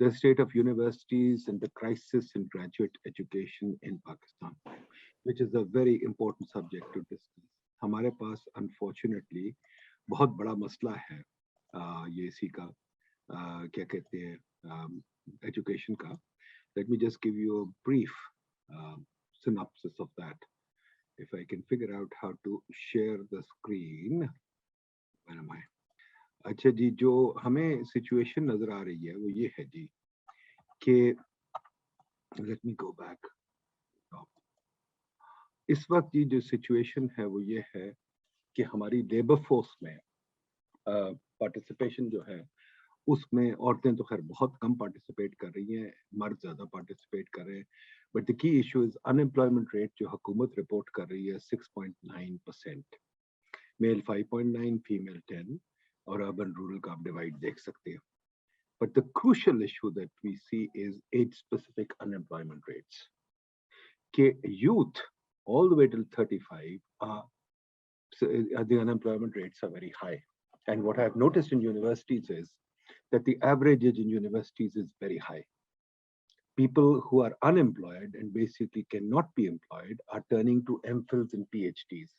the state of universities and the crisis in graduate education in Pakistan, which is a very important subject to discuss. हमारे पास unfortunately बहुत बड़ा मसला है ये इसी का क्या कहते हैं education का. Let me just give you a brief synopsis of that. If I can figure out how to share the screen. Where am I? अच्छा जी, जो हमें सिचुएशन नजर आ रही है वो ये है जी कि लेट मी गो बैक. इस वक्त ये जो सिचुएशन है वो ये है कि हमारी लेबर फोर्स में पार्टिसिपेशन जो है उसमें औरतें तो खैर बहुत कम पार्टिसिपेट कर रही हैं, मर्द ज्यादा पार्टिसिपेट कर रहे हैं. But the key issue is unemployment rate जो हुकूमत रिपोर्ट कर रही है 6.9%, मेल 5.9, फीमेल 10, और अर्बन रूरल का आप डिवाइड देख सकते हैं. But the crucial issue that we see is age-specific unemployment rates. कि youth all the way till 35 the unemployment rates are very high. And what I've noticed in universities is that the average age in universities is very high. People who are unemployed and basically cannot be employed are turning to MPhils and PhDs.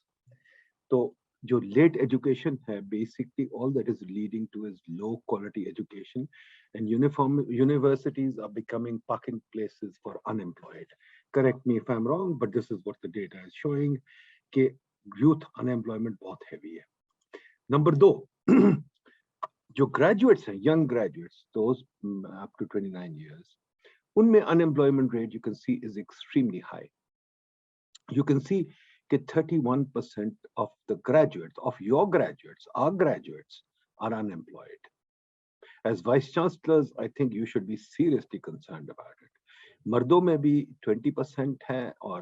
So जो late education है, basically all that is leading to is low quality education, and universities are becoming parking places for unemployed. Correct me if I'm wrong, but this is what the data is showing कि youth unemployment बहुत heavy है. Number 2, जो graduates हैं, young graduates, those up to 29 years, उनमें unemployment rate you can see is extremely high. You can see that 31% of the graduates, of your graduates, our graduates, are unemployed. As vice chancellors, I think you should be seriously concerned about it. मर्दों में भी 20% है, और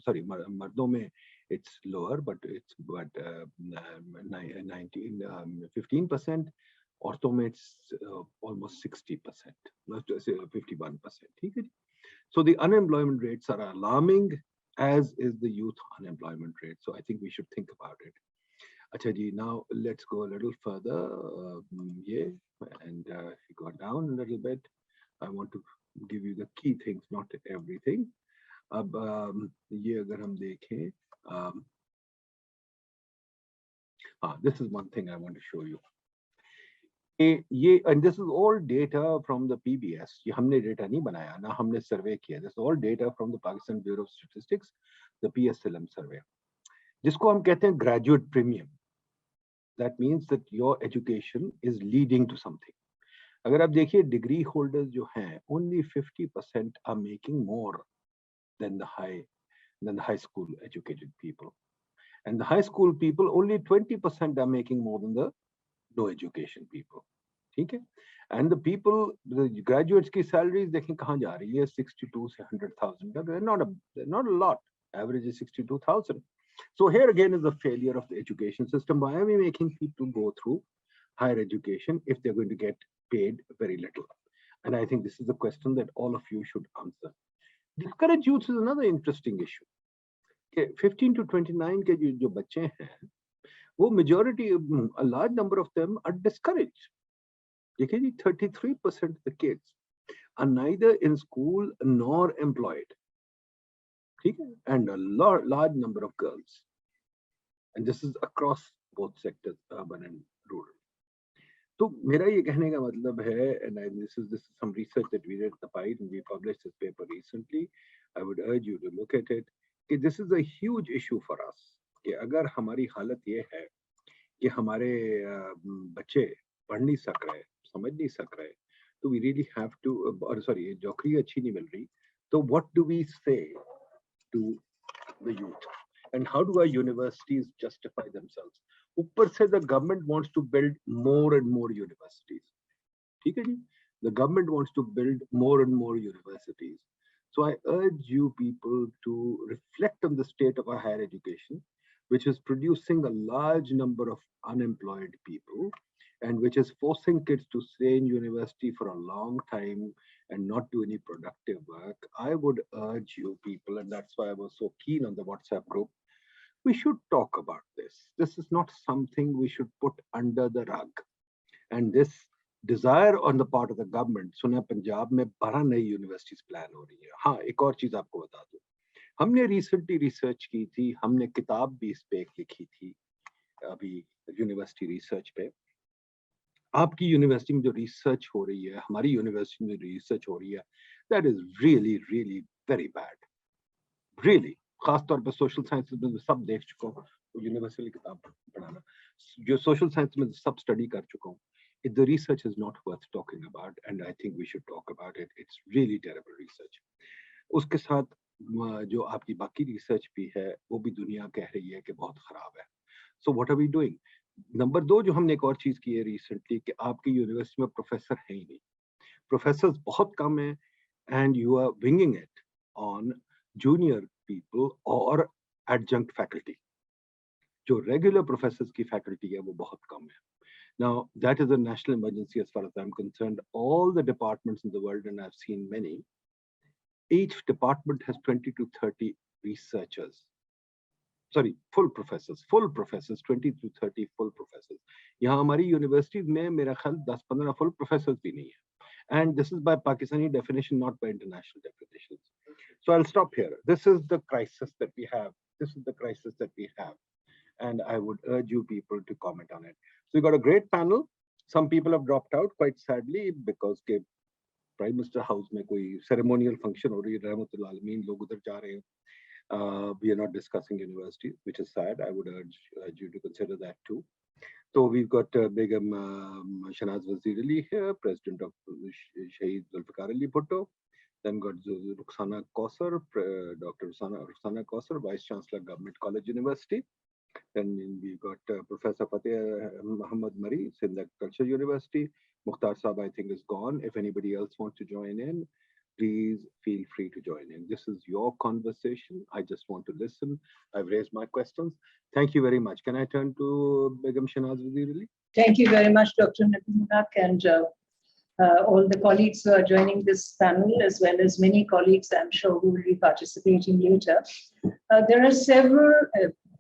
sorry, मर्दों में it's lower, but it's 15%. औरतों में it's almost 60%, not to say 51%. ठीक है? So the unemployment rates are alarming, as is the youth unemployment rate. So I think we should think about it. Acha ji, now let's go a little further. And if you go down a little bit, I want to give you the key things, not everything. अब ये अगर हम देखें, this is one thing I want to show you. And this is all data from the PBS. ये हमने data नहीं बनाया, ना हमने survey किया. This is all data from the Pakistan Bureau of Statistics, the PSLM survey, जिसको हम कहते हैं graduate premium. That means that your education is leading to something. अगर आप देखिए degree holders जो हैं, only 50% are making more than the high school educated people, and the high school people only 20% are making more than the no education people. ठीक है? And the people, the graduates की salaries देखें कहाँ जा रही है, 62 से 100,000. They're not a lot. Average is 62,000. So here again is the failure of the education system. Why are we making people go through higher education if they're going to get paid very little? And I think this is the question that all of you should answer. Discouraged youth is another interesting issue. 15 to 29 के जो बच्चे हैं, वो majority, a large number of them are discouraged. देखिए जी, 33% of the kids are neither in school nor employed. ठीक है? And a large number of girls. And this is across both sectors, urban and rural. तो मेरा ये कहने का मतलब है, and this is some research that we did at the PIDE, and we published this paper recently. I would urge you to look at it. कि this is a huge issue for us. कि अगर हमारी हालत ये है कि हमारे बच्चे पढ़ नहीं सक रहे, समझ नहीं सक रहे, तो we really have to, or sorry, नौकरी अच्छी नहीं मिल रही, तो what do we say to the youth? And how do our universities justify themselves? ऊपर से the government wants to build more and more universities. ठीक है जी? The government wants to build more and more universities. So I urge you people to reflect on the state of our higher education, which is producing a large number of unemployed people, and which is forcing kids to stay in university for a long time and not do any productive work. I would urge you people, and that's why I was so keen on the WhatsApp group, we should talk about this. This is not something we should put under the rug. And this desire on the part of the government, सुना पंजाब में 12 नई universities plan हो रही है। हाँ, एक और चीज आपको बता दूं, हमने रिसेंटली रिसर्च की थी, हमने किताब भी इस पे एक लिखी थी अभी यूनिवर्सिटी रिसर्च पे। आपकी यूनिवर्सिटी में जो रिसर्च हो रही है, हमारी यूनिवर्सिटी में रिसर्च हो रही है, that is really really very bad, really. खासतौर पर सोशल साइंसेज में सब देख चुका हूँ, यूनिवर्सिटी किताब पढ़ाना, जो सोशल साइंस में सब स्टडी कर चुका हूँ, the research is not worth talking about, and I think we should talk about it. It's really terrible research. उसके साथ जो आपकी बाकी रिसर्च भी है, वो भी दुनिया कह रही है कि बहुत खराब है। So what are we doing? Number 2, जो हमने एक और चीज की है रिसेंटली, कि आपकी यूनिवर्सिटी में प्रोफेसर है ही नहीं, प्रोफेसर बहुत कम है, and you are winging it on junior people और एडजंक्ट फैकल्टी। जो रेगुलर प्रोफेसर्स की फैकल्टी है वो बहुत कम है। Now, that is a national emergency as far as I'm concerned. All the departments in the world, and I've seen many, each department has 20 to 30 researchers. Sorry, full professors, 20 to 30 full professors. यहाँ हमारी universities में मेरा ख्याल 10-15 full professors भी नहीं है. And this is by Pakistani definition, not by international definitions. So I'll stop here. This is the crisis that we have. This is the crisis that we have. And I would urge you people to comment on it. So we got a great panel. Some people have dropped out quite sadly because के Prime Minister House में कोई ceremonial function हो रही है, रहमतुल्लाह अलमीन, लोग उधर जा रहे हैं. We are not discussing university, which is sad. I would urge you to consider that too. So we've got Begum Shanaz Wazir Ali here, President of Shaheed Zulfikar Ali Bhutto. Then got Rukhsana Kausar, Dr. Rukhsana Kausar, Vice Chancellor, Government College University. Then we've got Professor Fateh Muhammad Mari, Sindh Agriculture University. Mukhtar Saab, I think, is gone. If anybody else wants to join in, please feel free to join in. This is your conversation. I just want to listen. I've raised my questions. Thank you very much. Can I turn to Begum Shanaz Wazir Ali? Thank you very much, Dr. Nabimunak, and all the colleagues who are joining this panel, as well as many colleagues, I'm sure, who will be participating later. There are several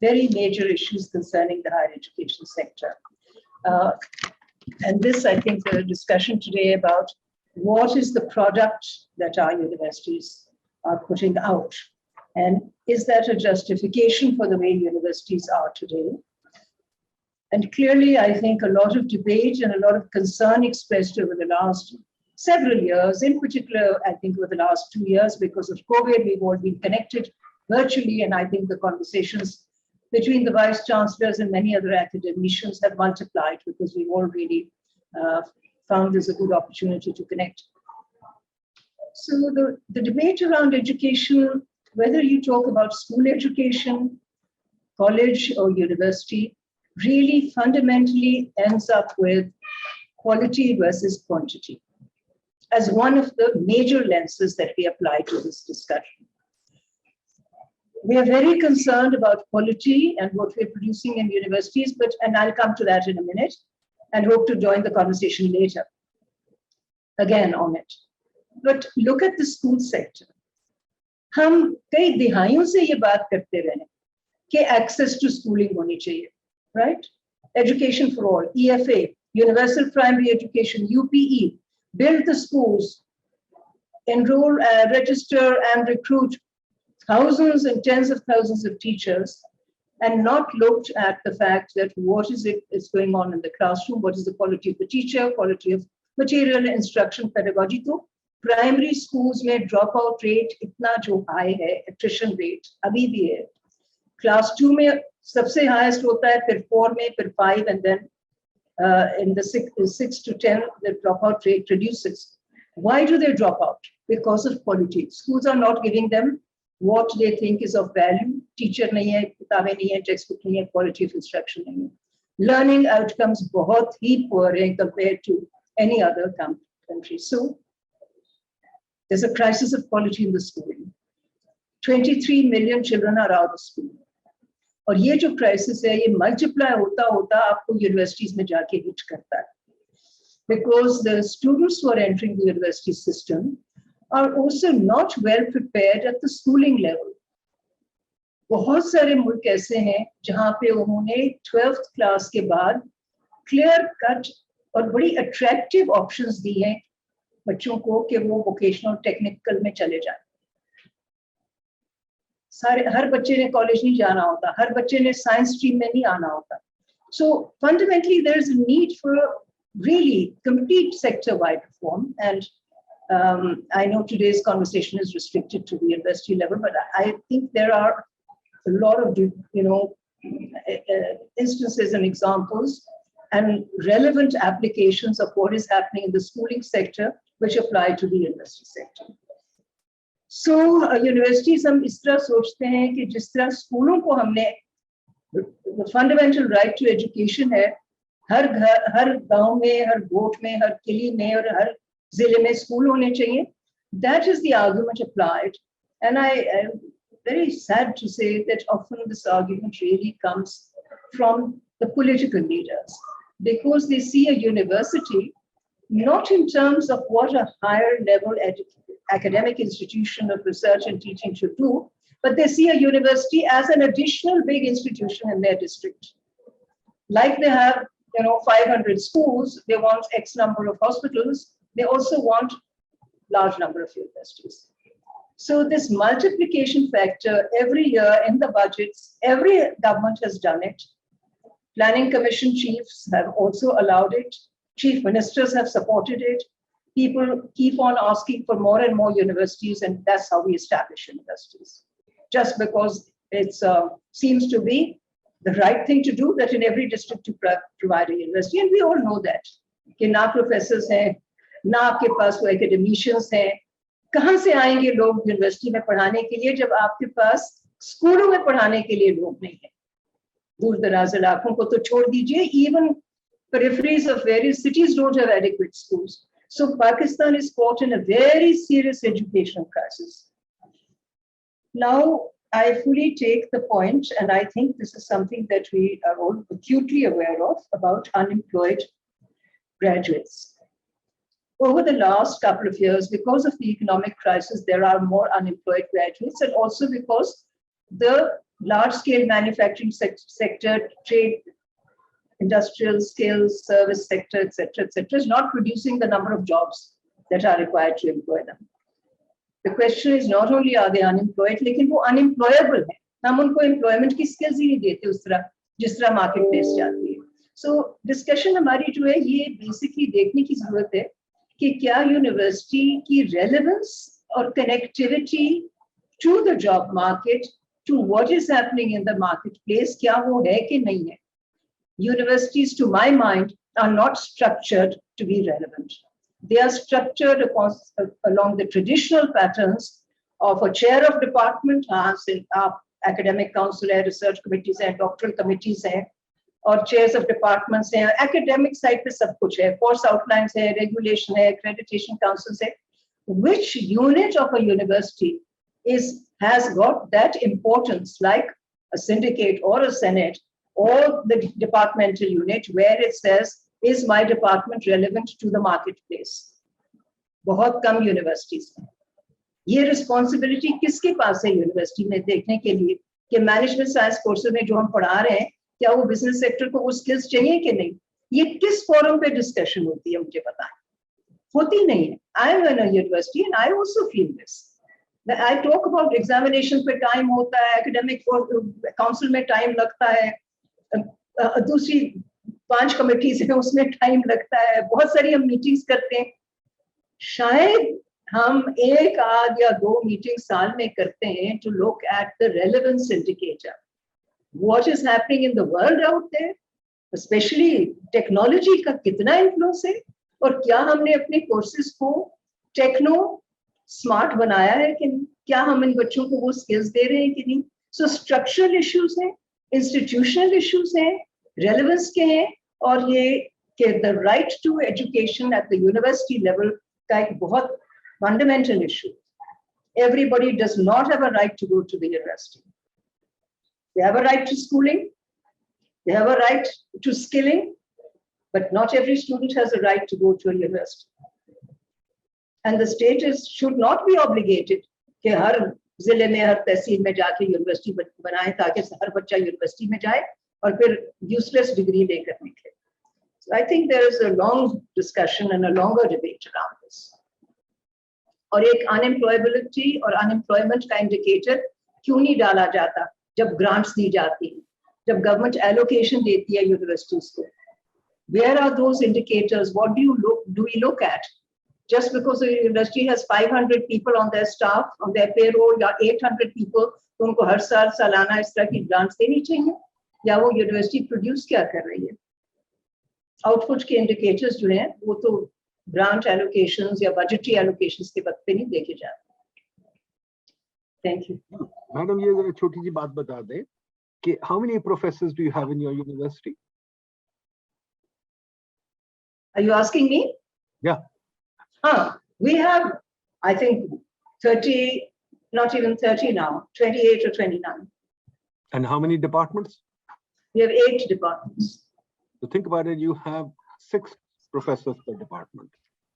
very major issues concerning the higher education sector. And this, I think, the discussion today about what is the product that our universities are putting out, and is that a justification for the way universities are today? And clearly, I think a lot of debate and a lot of concern expressed over the last several years, in particular, I think over the last 2 years, because of COVID, we've all been connected virtually, and I think the conversations between the vice chancellors and many other academicians have multiplied because we've all really found this a good opportunity to connect. So the debate around education, whether you talk about school education, college or university, really fundamentally ends up with quality versus quantity as one of the major lenses that we apply to this discussion. We are very concerned about quality and what we're producing in universities, and I'll come to that in a minute, and hope to join the conversation later, again on it. But look at the school sector. हम कई दिहाइयों से ये बात करते रहे कि access to schooling होनी चाहिए, right? Education for all, EFA, Universal Primary Education, UPE, build the schools, enroll, register and recruit thousands and tens of thousands of teachers, and not looked at the fact that what is it is going on in the classroom, what is the quality of the teacher, quality of material, instruction, pedagogy. तो primary schools में dropout rate इतना जो high है, attrition rate अभी भी है. Class 2 में सबसे highest होता है, फिर 4 में, फिर 5, and then in the 6 to 10, the dropout rate reduces. Why do they drop out? Because of quality. Schools are not giving them what they think is of value. Teacher नहीं है, किताबें नहीं है, textbook नहीं है, quality of instruction नहीं है. Learning outcomes बहुत ही poor हैं compared to any other country. So there's a crisis of quality in the schooling. 23 million children are out of school. और ये जो crisis है, ये multiply होता होता आपको universities में जाके hit करता है. Because the students who are entering the university system are also not well prepared at the schooling level. बहुत सारे मुल्क ऐसे हैं जहाँ पे उन्होंने 12th class के बाद clear cut और बड़ी अट्रैक्टिव ऑप्शंस दी हैं बच्चों को कि वो वोकेशनल टेक्निकल में चले जाएं। हर बच्चे ने कॉलेज नहीं जाना होता, हर बच्चे ने साइंस स्ट्रीम में नहीं आना होता. So fundamentally, there is a need for really complete sector-wide reform. And I know today's conversation is restricted to the university level, but I think there are a lot of, instances and examples and relevant applications of what is happening in the schooling sector, which apply to the university sector. So universities हम इस तरह सोचते हैं कि जिस तरह स्कूलों को हमने फंडामेंटल राइट टू एजुकेशन है, हर घर, हर गांव में, हर गोठ में, हर किली में और हर जिले में स्कूल होने चाहिए. That is the argument applied, and I am very sad to say that often this argument really comes from the political leaders, because they see a university not in terms of what a higher level academic institution of research and teaching should do, but they see a university as an additional big institution in their district. Like they have, 500 schools, they want X number of hospitals, they also want large number of universities. So this multiplication factor every year in the budgets, every government has done it. Planning Commission chiefs have also allowed it. Chief ministers have supported it. People keep on asking for more and more universities, and that's how we establish universities. Just because it seems to be the right thing to do, that in every district to provide a university, and we all know that. कि ना professors हैं, ना आपके पास वो academicians हैं, कहाँ से आएंगे लोग यूनिवर्सिटी में पढ़ाने के लिए जब आपके पास स्कूलों में पढ़ाने के लिए लोग नहीं हैं. दूर दराज इलाकों को तो छोड़ दीजिए, even peripheries of various cities don't have adequate schools. So Pakistan is caught in a very serious educational crisis. Now, I fully take the point, and I think this is something that we are all acutely aware of, about unemployed graduates. Over the last couple of years, because of the economic crisis, there are more unemployed graduates, and also because the large-scale manufacturing sector, trade, industrial skills, service sector, etc., is not producing the number of jobs that are required to employ them. The question is not only are they unemployed, लेकिन वो unemployable हैं. हम उनको employment की skills ही नहीं देते उस तरह जिस तरह market place जाती है. So discussion हमारी जो है ये basically देखने की जरूरत है कि क्या university की relevance और connectivity to the job market, to what is happening in the marketplace, क्या वो है कि नहीं है. Universities, to my mind, are not structured to be relevant. They are structured along the traditional patterns of a chair of department, academic council, research committees, doctoral committees, or chairs of departments, academic side पे सब कुछ है, course outlines है, regulation है, accreditation councils है. Which unit of a university has got that importance, like a syndicate or a senate, or the departmental unit, where it says, is my department relevant to the marketplace? बहुत कम universities हैं. ये responsibility किसके पास है university में देखने के लिए कि management science courses में जो हम पढ़ा रहे हैं, क्या वो business sector को वो skills चाहिए कि नहीं? ये किस forum पे discussion होती है मुझे बताएं. होती नहीं है. I am in a university and I also feel this. I talk about examination पे time होता है, academic council में time लगता है, दूसरी 5 कमिटीज हैं उसमें टाइम लगता है, बहुत सारी हम मीटिंग्स करते हैं. शायद हम 1 आध या 2 मीटिंग साल में करते हैं to look at the relevance indicator. What is happening in the world out there, especially technology का कितना influence है, और क्या हमने अपने courses को टेक्नो स्मार्ट बनाया है कि नहीं, क्या हम इन बच्चों को वो skills दे रहे हैं कि नहीं. So structural issues हैं, institutional issues हैं, relevance के हैं, और ये कि the right to education at the university level का एक बहुत fundamental issue. Everybody does not have a right to go to the university. They have a right to schooling, they have a right to skilling, but not every student has a right to go to a university. And the state should not be obligated कि हर जिले में, हर तहसील में जाके university बनाए ताकि हर बच्चा university में जाए और फिर यूजलेस डिग्री लेकर निकले. I think there is a long discussion and a longer debate around this. और एक unemployability और unemployment का indicator क्यों नहीं डाला जाता जब grants दी जाती हैं, जब government allocation देती है universities को? Where are those indicators? What do we look at? Just because the university has 500 people on their staff, on their payroll, या 800 people, तो उनको हर साल सालाना इस तरह की grants देनी चाहिए, या वो university produce क्या कर रही है? Output के indicators जो हैं, वो तो grant allocations या budgetary allocations के वक्त पे नहीं देखे जाते. Thank you. Madam, ये जरा छोटी सी बात बता दें कि how many professors do you have in your university? Are you asking me? Yeah. We have, I think, 30, not even 30 now, 28 or 29. And how many departments? We have 8 departments. So think about it, you have 6 professors per department.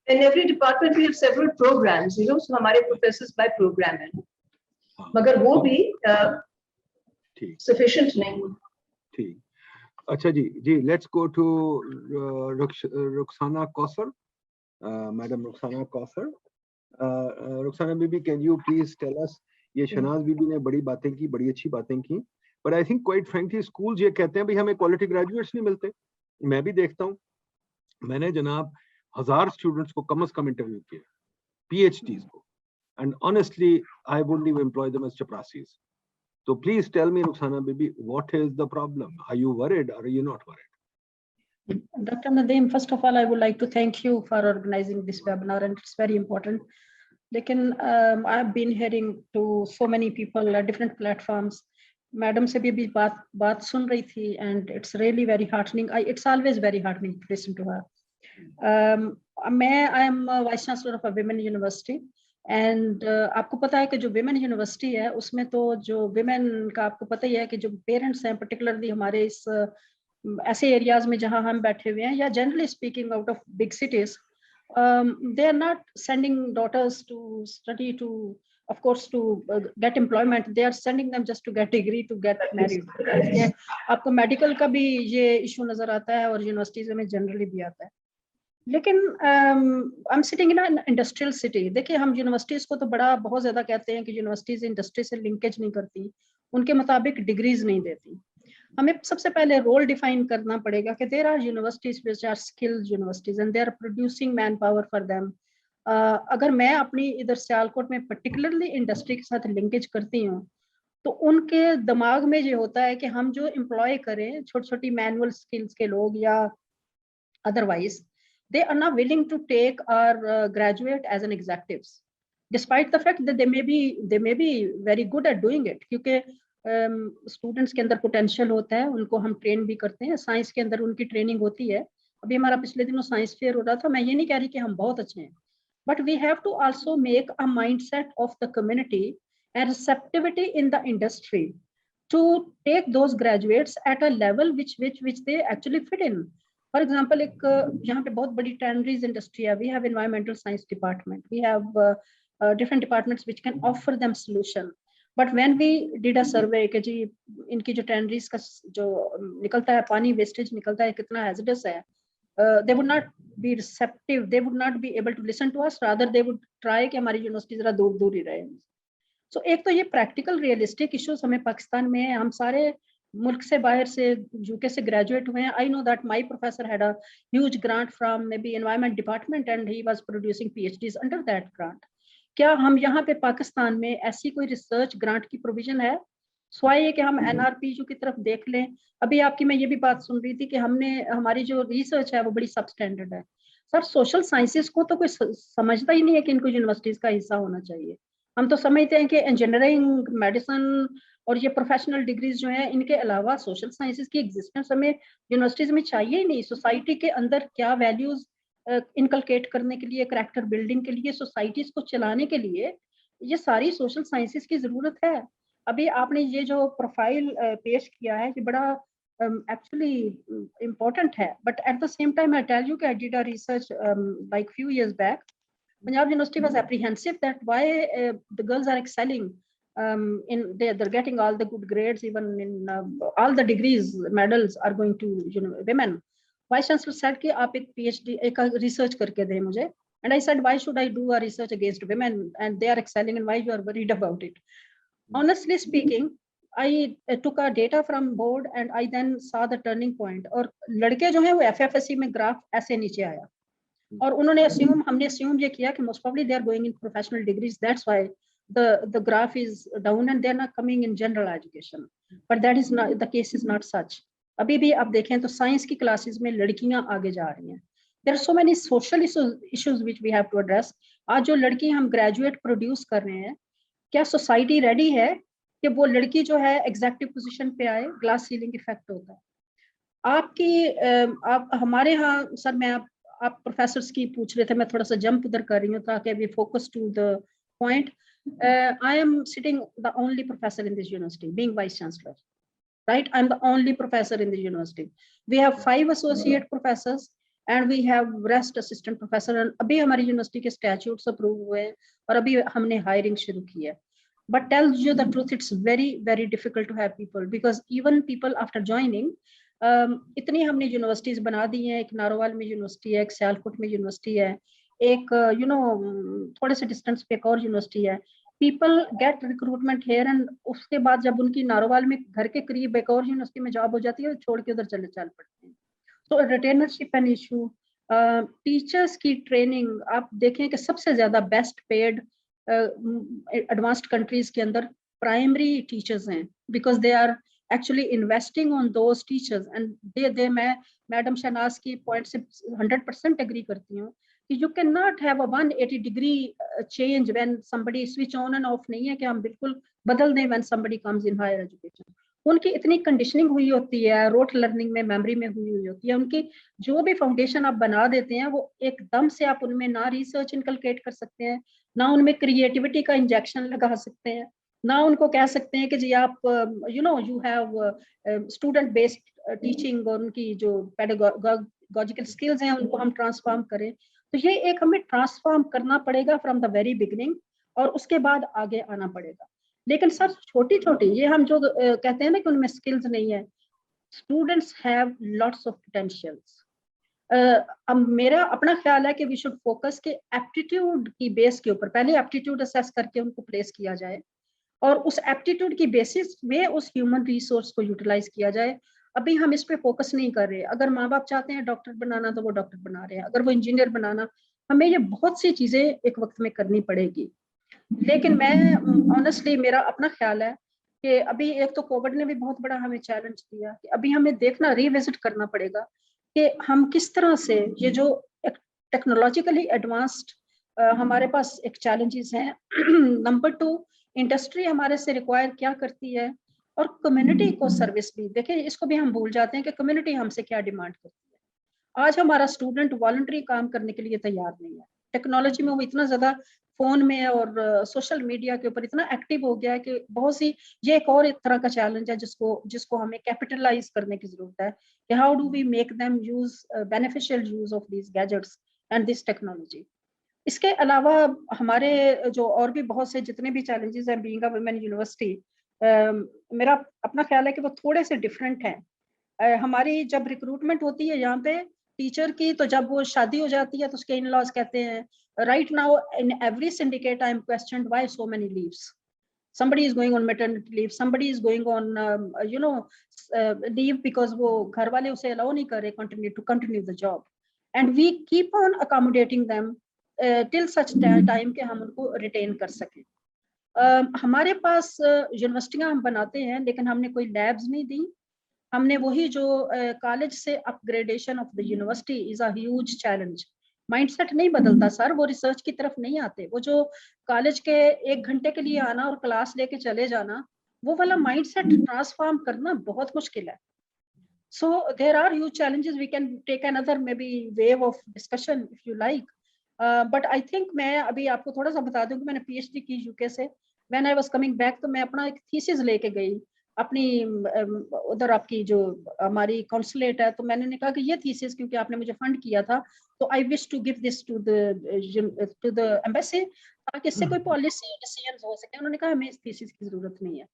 In every department, we have several programs, you know, so हमारे professors by program हैं. मगर वो भी sufficient नहीं. ठीक. अच्छा जी, let's go to Ruxana Kausar. Madam Ruxana Kausar. Ruxana Bibi, can you please tell us, ये शनाज बीबी ने बड़ी बातें की, बड़ी अच्छी बातें की, but I think quite frankly schools ये कहते हैं भाई हमें quality graduates नहीं मिलते. मैं भी देखता हूँ, मैंने जनाब 1000 स्टूडेंट्स को कम से कम इंटरव्यू किया, PhDs को, and honestly I wouldn't even employ them as chaprasis. So please tell me, Ruxana Bibi, what is the problem? Are you worried or are you not worried? Dr. Nadeem, first of all, I would like to thank you for organizing this webinar, and it's very important. Lekin I've been hearing to so many people at different platforms. Madam se bhi baat sun rahi thi, and it's really very heartening. It's always very heartening to listen to her. I am a Vice Chancellor of a women university. And आपको पता है कि जो women university है उसमें तो जो women का आपको पता ही है कि जो parents हैं particularly हमारे इस ऐसे areas में जहाँ हम बैठे हुए हैं या generally speaking out of big cities, they are not sending daughters to study to, of course, to get employment. They are sending them just to get degree, to get married. आपको medical का भी ये issue नजर आता है और universities में generally भी आता है. लेकिन आई am sitting in an industrial city. देखिए हम यूनिवर्सिटीज को तो बहुत ज्यादा कहते हैं कि यूनिवर्सिटीज इंडस्ट्री से लिंकेज नहीं करती, उनके मुताबिक डिग्रीज नहीं देती. हमें सबसे पहले रोल डिफाइन करना पड़ेगा कि there are universities which are skilled universities and they are producing manpower for them. अगर मैं अपनी इधर सियालकोट में पर्टिकुलरली इंडस्ट्री के साथ लिंकेज करती हूँ तो उनके दिमाग में ये होता है कि हम जो एम्प्लॉय करें छोटी छोटी मैनुअल स्किल्स के लोग या otherwise, they are not willing to take our graduate as an executives, despite the fact that they may be very good at doing it. क्योंकि students के अंदर potential होता है, उनको हम train भी करते हैं, साइंस के अंदर उनकी ट्रेनिंग होती है. अभी हमारा पिछले दिनों साइंस फेयर हो रहा था. मैं ये नहीं कह रही कि हम बहुत अच्छे हैं, but we have to also make a mindset of the community and receptivity in the industry to take those graduates at a level which they actually fit in. For example, एक यहाँ पे बहुत बड़ी tanneries industry है. We have environmental science department. We have different departments which can offer them solution. But when we did a survey कि जी इनकी जो tanneries का जो निकलता है पानी wastage निकलता है कितना hazardous है, they would not be receptive. They would not be able to listen to us. Rather they would try कि हमारी यूनिवर्सिटी जरा दूर ही रहे. So एक तो ये practical realistic issues हमें पाकिस्तान में है. हम सारे मुल्क से बाहर से यूके से ग्रेजुएट हुए हैं. I know that my professor had a huge grant from maybe environment department and he was producing PhDs under that grant. क्या हम यहाँ पे पाकिस्तान में ऐसी कोई रिसर्च ग्रांट की प्रोविजन है? स्वाय कि हम NRPU की तरफ देख लें. अभी आपकी मैं ये भी बात सुन रही थी कि हमारी जो रिसर्च है वो बड़ी सब स्टैंडर्ड है. सर सोशल साइंसेस को तो कोई समझता ही नहीं है कि इनको यूनिवर्सिटीज का हिस्सा होना चाहिए. हम तो समझते हैं कि इंजीनियरिंग, मेडिसिन और ये प्रोफेशनल डिग्रीज जो हैं इनके अलावा सोशल साइंसेस की एग्जिस्टेंस हमें यूनिवर्सिटीज में चाहिए ही नहीं. सोसाइटी के अंदर क्या वैल्यूज इनकलकेट करने के लिए, करैक्टर बिल्डिंग के लिए, सोसाइटीज को चलाने के लिए ये सारी सोशल साइंसेस की जरूरत है. अभी आपने ये जो प्रोफाइल पेश किया है ये बड़ा actually important है. But at the same time I tell you कि I did a research like few years back. Punjab University was apprehensive that why the girls are excelling they're getting all the good grades, even in all the degrees, medals are going to women. Vice chancellor said कि आप एक PhD एक research करके दें मुझे, and I said why should I do a research against women and they are excelling and why you are worried about it. Honestly speaking, I took a data from board and I then saw the turning point. और लड़के जो हैं वो FFSC में graph ऐसे नीचे आया और उन्होंने हमने assume ये किया कि most probably they are going in professional degrees, that's why the graph is down and they are not coming in general education, but that is not the case, is not such. अभी भी आप देखें तो science की classes में लड़कियां आगे जा रही हैं. There are so many social issues which we have to address. आज जो लड़की हम ग्रेजुएट प्रोड्यूस कर रहे हैं, क्या सोसाइटी रेडी है कि वो लड़की जो है एग्जेक्टिव पोजीशन पे आए? ग्लास सीलिंग इफेक्ट होता है. आप हमारे यहाँ सर, मैं आप प्रोफेसर्स की पूछ रहे थे, मैं थोड़ा सा जंप उधर कर रही हूँ ताकि we focus to the point. I am sitting the only professor in this university, being vice chancellor, right? I'm the only professor in the university. We have 5 associate professors and we have rest assistant professor. And अभी हमारी university के statutes approve हुए हैं और अभी हमने hiring शुरू की है. But tells you the truth, it's very very difficult to have people, because even people after joining, इतनी हमने यूनिवर्सिटीज बना दी हैं. एक नारोवाल में यूनिवर्सिटी है, एक सियालकोट में यूनिवर्सिटी है, एक थोड़े से डिस्टेंस पे एक और यूनिवर्सिटी है. People get recruitment here and उसके बाद जब उनकी नारोवाल में घर के करीब एक और यूनिवर्सिटी में जॉब हो जाती है, छोड़ के उधर चल पड़ते हैं. तो रिटेनरशिप एन इशू. टीचर्स की ट्रेनिंग आप देखें कि सबसे ज्यादा बेस्ट पेड एडवांस्ड कंट्रीज के अंदर प्राइमरी टीचर्स हैं, because they are actually investing on those teachers and मैं मैडम शहनाज की पॉइंट से 100% एग्री करती हूँ कि you cannot have a 180 degree change when somebody switch on and off. नहीं है कि हम बिल्कुल बदल दें when somebody comes in higher education. उनकी इतनी कंडीशनिंग हुई होती है, रोट लर्निंग में, मेमोरी में हुई होती है. उनकी जो भी फाउंडेशन आप बना देते हैं वो एकदम से आप उनमें ना रिसर्च इनकलकेट कर सकते हैं, ना उनमें क्रिएटिविटी का इंजेक्शन लगा सकते हैं, ना उनको कह सकते हैं कि जी आप you have student based teaching और उनकी जो पेडागोजिकल स्किल्स हैं उनको हम ट्रांसफॉर्म करें. तो ये एक हमें ट्रांसफॉर्म करना पड़ेगा फ्रॉम द वेरी बिगिनिंग और उसके बाद आगे आना पड़ेगा. लेकिन सर छोटी छोटी ये हम जो कहते हैं ना कि उनमें स्किल्स नहीं है, students have lots of potentials. अब मेरा अपना ख्याल है कि वी शुड फोकस के एप्टीट्यूड की बेस के ऊपर पहले एप्टीट्यूड असेस करके उनको प्लेस किया जाए और उस एप्टीट्यूड की बेसिस में उस ह्यूमन रिसोर्स को यूटिलाइज किया जाए. अभी हम इस पे फोकस नहीं कर रहे. अगर माँ बाप चाहते हैं डॉक्टर बनाना तो वो डॉक्टर बना रहे हैं, अगर वो इंजीनियर बनाना, हमें ये बहुत सी चीजें एक वक्त में करनी पड़ेगी. लेकिन मैं ऑनेस्टली मेरा अपना ख्याल है कि अभी एक तो कोविड ने भी बहुत बड़ा हमें चैलेंज दिया कि अभी हमें देखना रिविजिट करना पड़ेगा कि हम किस तरह से ये जो टेक्नोलॉजिकली एडवांस्ड हमारे पास एक चैलेंजेस हैं. नंबर 2, इंडस्ट्री हमारे से रिक्वायर क्या करती है और कम्युनिटी को सर्विस भी देखिए, इसको भी हम भूल जाते हैं कि कम्युनिटी हमसे क्या डिमांड करती है. आज हमारा स्टूडेंट वॉलंटरी काम करने के लिए तैयार नहीं है. टेक्नोलॉजी में वो इतना ज्यादा फोन में और सोशल मीडिया के ऊपर इतना एक्टिव हो गया है कि बहुत सी ये एक और एक तरह का चैलेंज है जिसको हमें कैपिटलाइज करने की जरूरत है कि how do we make them use beneficial use of these gadgets and this technology. इसके अलावा हमारे जो और भी बहुत से जितने भी चैलेंजेस हैं बीइंग अ वुमेन यूनिवर्सिटी, मेरा अपना ख्याल है कि वो थोड़े से डिफरेंट हैं. हमारी जब रिक्रूटमेंट होती है यहाँ पे टीचर की, तो जब वो शादी हो जाती है तो उसके इन लॉज कहते हैं right now in every syndicate I am questioned why so many leaves. Somebody is going on maternity leave, somebody is going on leave because वो घर वाले उसे allow नहीं कर रहे continue the job, and we keep on accommodating them till such time कि हम उनको retain कर सकें. हमारे पास यूनिवर्सिटियां हम बनाते हैं लेकिन हमने कोई लैब्स नहीं दी. हमने वही जो कॉलेज से upgradation of the university is a huge challenge. Mindset नहीं बदलता सर, वो रिसर्च की तरफ नहीं आते. वो जो कॉलेज के 1 घंटे के लिए आना और क्लास लेके चले जाना, वो वाला माइंडसेट ट्रांसफॉर्म करना बहुत मुश्किल है. So there are huge challenges. We can take another maybe wave of discussion if you like, but I think मैं अभी आपको थोड़ा सा बता दूं कि मैंने PhD की यूके से. When I was coming back तो मैं अपना एक थीसिस लेके गई अपनी उधर आपकी जो हमारी काउंसलेट है, तो मैंने कहा कि ये थीसिस क्योंकि आपने मुझे फंड किया था तो I wish to give this to the embassy ताकि इससे कोई पॉलिसी डिसीजन हो सके. उन्होंने कहा हमें इस थीसिस की जरूरत नहीं है.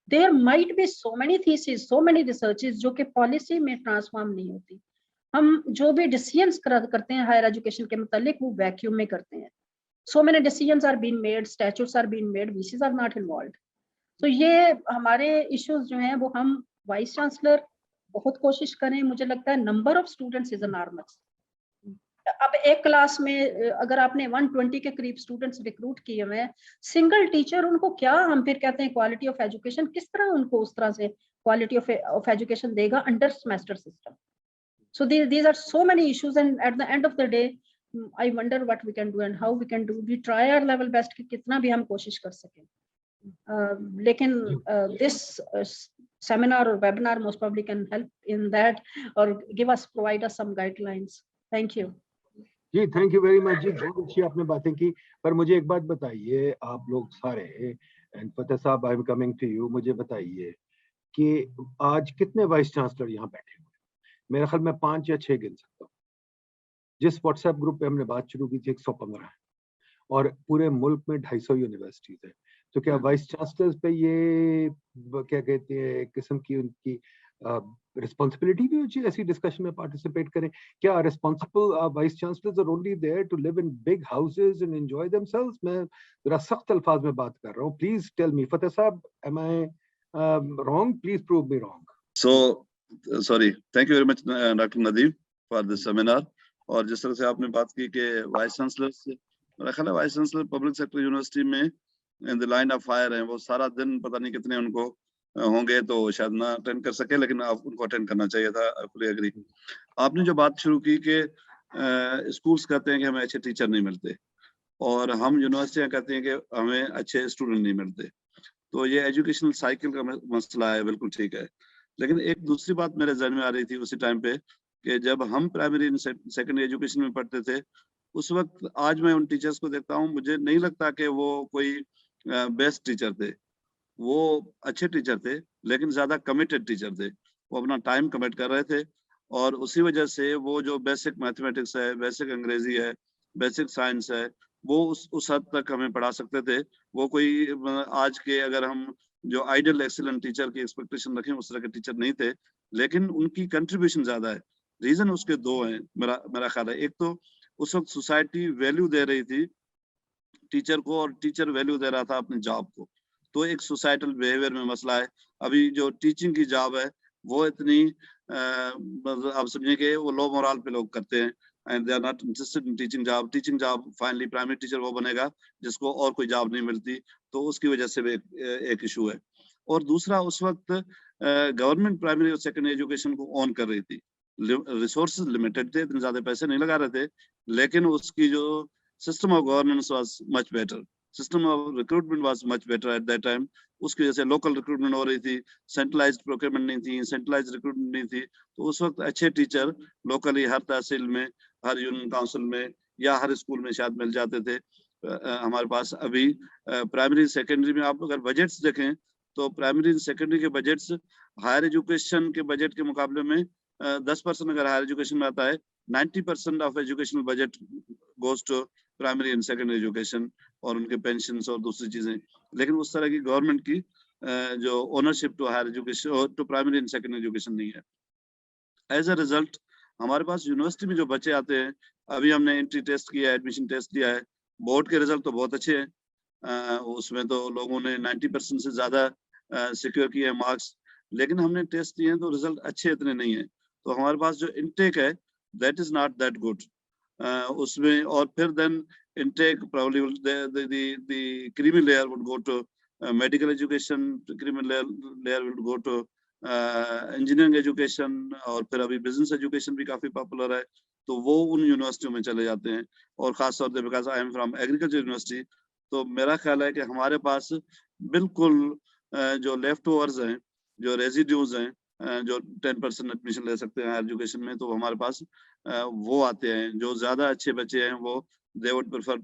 There might be so many thesis, so many researches जो कि पॉलिसी में ट्रांसफॉर्म नहीं होती. हम जो भी डिसीजंस करते हैं हायर एजुकेशन के मुतालिक वो वैक्यूम में करते हैं. So many decisions are being made, statutes are being made, VCs are not involved. तो ये हमारे इश्यूज जो हैं वो हम वाइस चांसलर बहुत कोशिश करें. मुझे लगता है number of students is enormous. अब एक क्लास में अगर आपने 120 के करीब स्टूडेंट्स रिक्रूट किए हुए हैं, सिंगल टीचर उनको क्या हम फिर कहते हैं क्वालिटी ऑफ एजुकेशन, किस तरह उनको उस तरह से क्वालिटी ऑफ एजुकेशन देगा under semester system. So these are so many issues, and at the end of the day, I wonder what we can do and how we can do. We try our level best कि कितना भी हम कोशिश कर सकें. लेकिन this seminar or webinar most probably can help in that or provide us some guidelines. Thank you. जी, thank you very much जी, बहुत अच्छी आपने बातें की. पर मुझे एक बात बताइए आप लोग सारे, and Fateh sahab I am coming to you, मुझे बताइए कि आज कितने वाइस चांसलर यहाँ बैठे हुए हैं? मेरे ख्याल में 5 या 6 गिन सकता हूँ. जिस व्हाट्सएप ग्रुप पे हमने बात शुरू की थी 115 है और पूरे मुल्क में 250 यूनिवर्सिटीज है. तो क्या वाइस चांसलर्स पे ये क्या कहते हैं एक किस्म की उनकी रिस्पॉन्सिबिलिटी भी होती है ऐसी डिस्कशन में पार्टिसिपेट करें? क्या responsible vice chancellors are only there to live in big houses and enjoy themselves? मैं जरा सख्त अल्फाज में बात कर रहा हूँ. Please tell me Fateh sahab, am I wrong? Please prove me wrong. So sorry, thank you very much Dr. Nadeem for this seminar. और जिस तरह से आपने बात की कि वाइस चांसलर से, मेरा ख्याल है vice chancellor public sector university में in the line of fire हैं. वो सारा दिन पता नहीं कितने उनको होंगे तो शायद ना अटेंड कर सके, लेकिन आप उनको अटेंड करना चाहिए था. I fully agree. आपने जो बात शुरू की कि स्कूल्स कहते हैं कि हमें अच्छे टीचर नहीं मिलते और हम यूनिवर्सिटियां कहते हैं कि हमें अच्छे स्टूडेंट नहीं मिलते. तो ये एजुकेशनल साइकिल का मसला है, बिल्कुल ठीक है. लेकिन एक दूसरी बात मेरे जहन में आ रही थी उसी टाइम पे कि जब हम प्राइमरी एंड सेकेंडरी एजुकेशन में पढ़ते थे उस वक्त, आज मैं उन टीचर्स को देखता हूँ, मुझे नहीं लगता कि वो कोई बेस्ट टीचर थे. वो अच्छे टीचर थे लेकिन ज्यादा कमिटेड टीचर थे. वो अपना टाइम कमिट कर रहे थे और उसी वजह से वो जो बेसिक मैथमेटिक्स है, बेसिक अंग्रेजी है, बेसिक साइंस है, वो उस हद तक हमें पढ़ा सकते थे. वो कोई आज के अगर हम जो आइडियल एक्सीलेंट टीचर की एक्सपेक्टेशन रखें उस तरह के टीचर नहीं थे, लेकिन उनकी कंट्रीब्यूशन ज्यादा है. रीजन उसके दो हैं मेरा ख्याल है. एक तो उस वक्त सोसाइटी वैल्यू दे रही थी टीचर को और टीचर वैल्यू दे रहा था अपनी जॉब को. तो एक सोसाइटल बिहेवियर में मसला है. अभी जो टीचिंग की जॉब है वो इतनी आप समझिए कि वो लो मोरल पे लोग करते हैं and they are not interested in teaching job. Teaching job finally primary teacher वो बनेगा जिसको और कोई जॉब नहीं मिलती. तो उसकी वजह से भी एक इशू है. और दूसरा, उस वक्त गवर्नमेंट प्राइमरी और सेकेंडरी एजुकेशन को ऑन कर रही थी. रिसोर्सेज लिमिटेड थे, इतने ज्यादा पैसे नहीं लगा रहे थे, लेकिन उसकी जो system of governance was much better. System of recruitment was much better at that time. उसकी वजह से लोकल रिक्रूटमेंट हो रही थी, सेंट्रलाइज्ड प्रोक्योरमेंट नहीं थी, सेंट्रलाइज्ड रिक्रूटमेंट नहीं थी. तो उस वक्त अच्छे टीचर लोकली हर तहसील में, हर यूनियन काउंसिल में या हर स्कूल में शायद मिल जाते थे. हमारे पास अभी प्राइमरी सेकेंडरी में आप अगर बजट्स देखें तो प्राइमरी सेकेंडरी के बजट्स हायर एजुकेशन के बजट के मुकाबले में 10% अगर हायर एजुकेशन में आता है, 90% of educational budget goes to primary and secondary education और उनके पेंशन और दूसरी चीजें. लेकिन उस तरह की गवर्नमेंट की जो ownership to higher education to primary and secondary education नहीं है. एज अ रिजल्ट हमारे पास यूनिवर्सिटी में जो बच्चे आते हैं, अभी हमने एंट्री टेस्ट किया है, एडमिशन टेस्ट किया है, बोर्ड के रिजल्ट तो बहुत अच्छे हैं. उसमें तो लोगों ने 90% से ज्यादा सिक्योर किए हैं मार्क्स, लेकिन हमने टेस्ट दिए हैं तो रिजल्ट अच्छे इतने नहीं है. तो हमारे पास जो इनटेक है that is not that good उसमें. और फिर then intake probably the creamy layer would go to medical education, creamy layer would go to engineering education, और फिर अभी बिजनेस एजुकेशन भी काफी पॉपुलर है. तो वो उन यूनिवर्सिटियों में चले जाते हैं. और खास तौर पे because I am from agriculture university, तो मेरा ख्याल है कि हमारे पास बिल्कुल जो लेफ्ट ओवर्स हैं, जो रेजिड्यूज हैं, जो 10% एडमिशन ले सकते हैं हायर एजुकेशन में, तो हमारे पास वो आते हैं. जो ज्यादा अच्छे बच्चे हैं वो they would prefer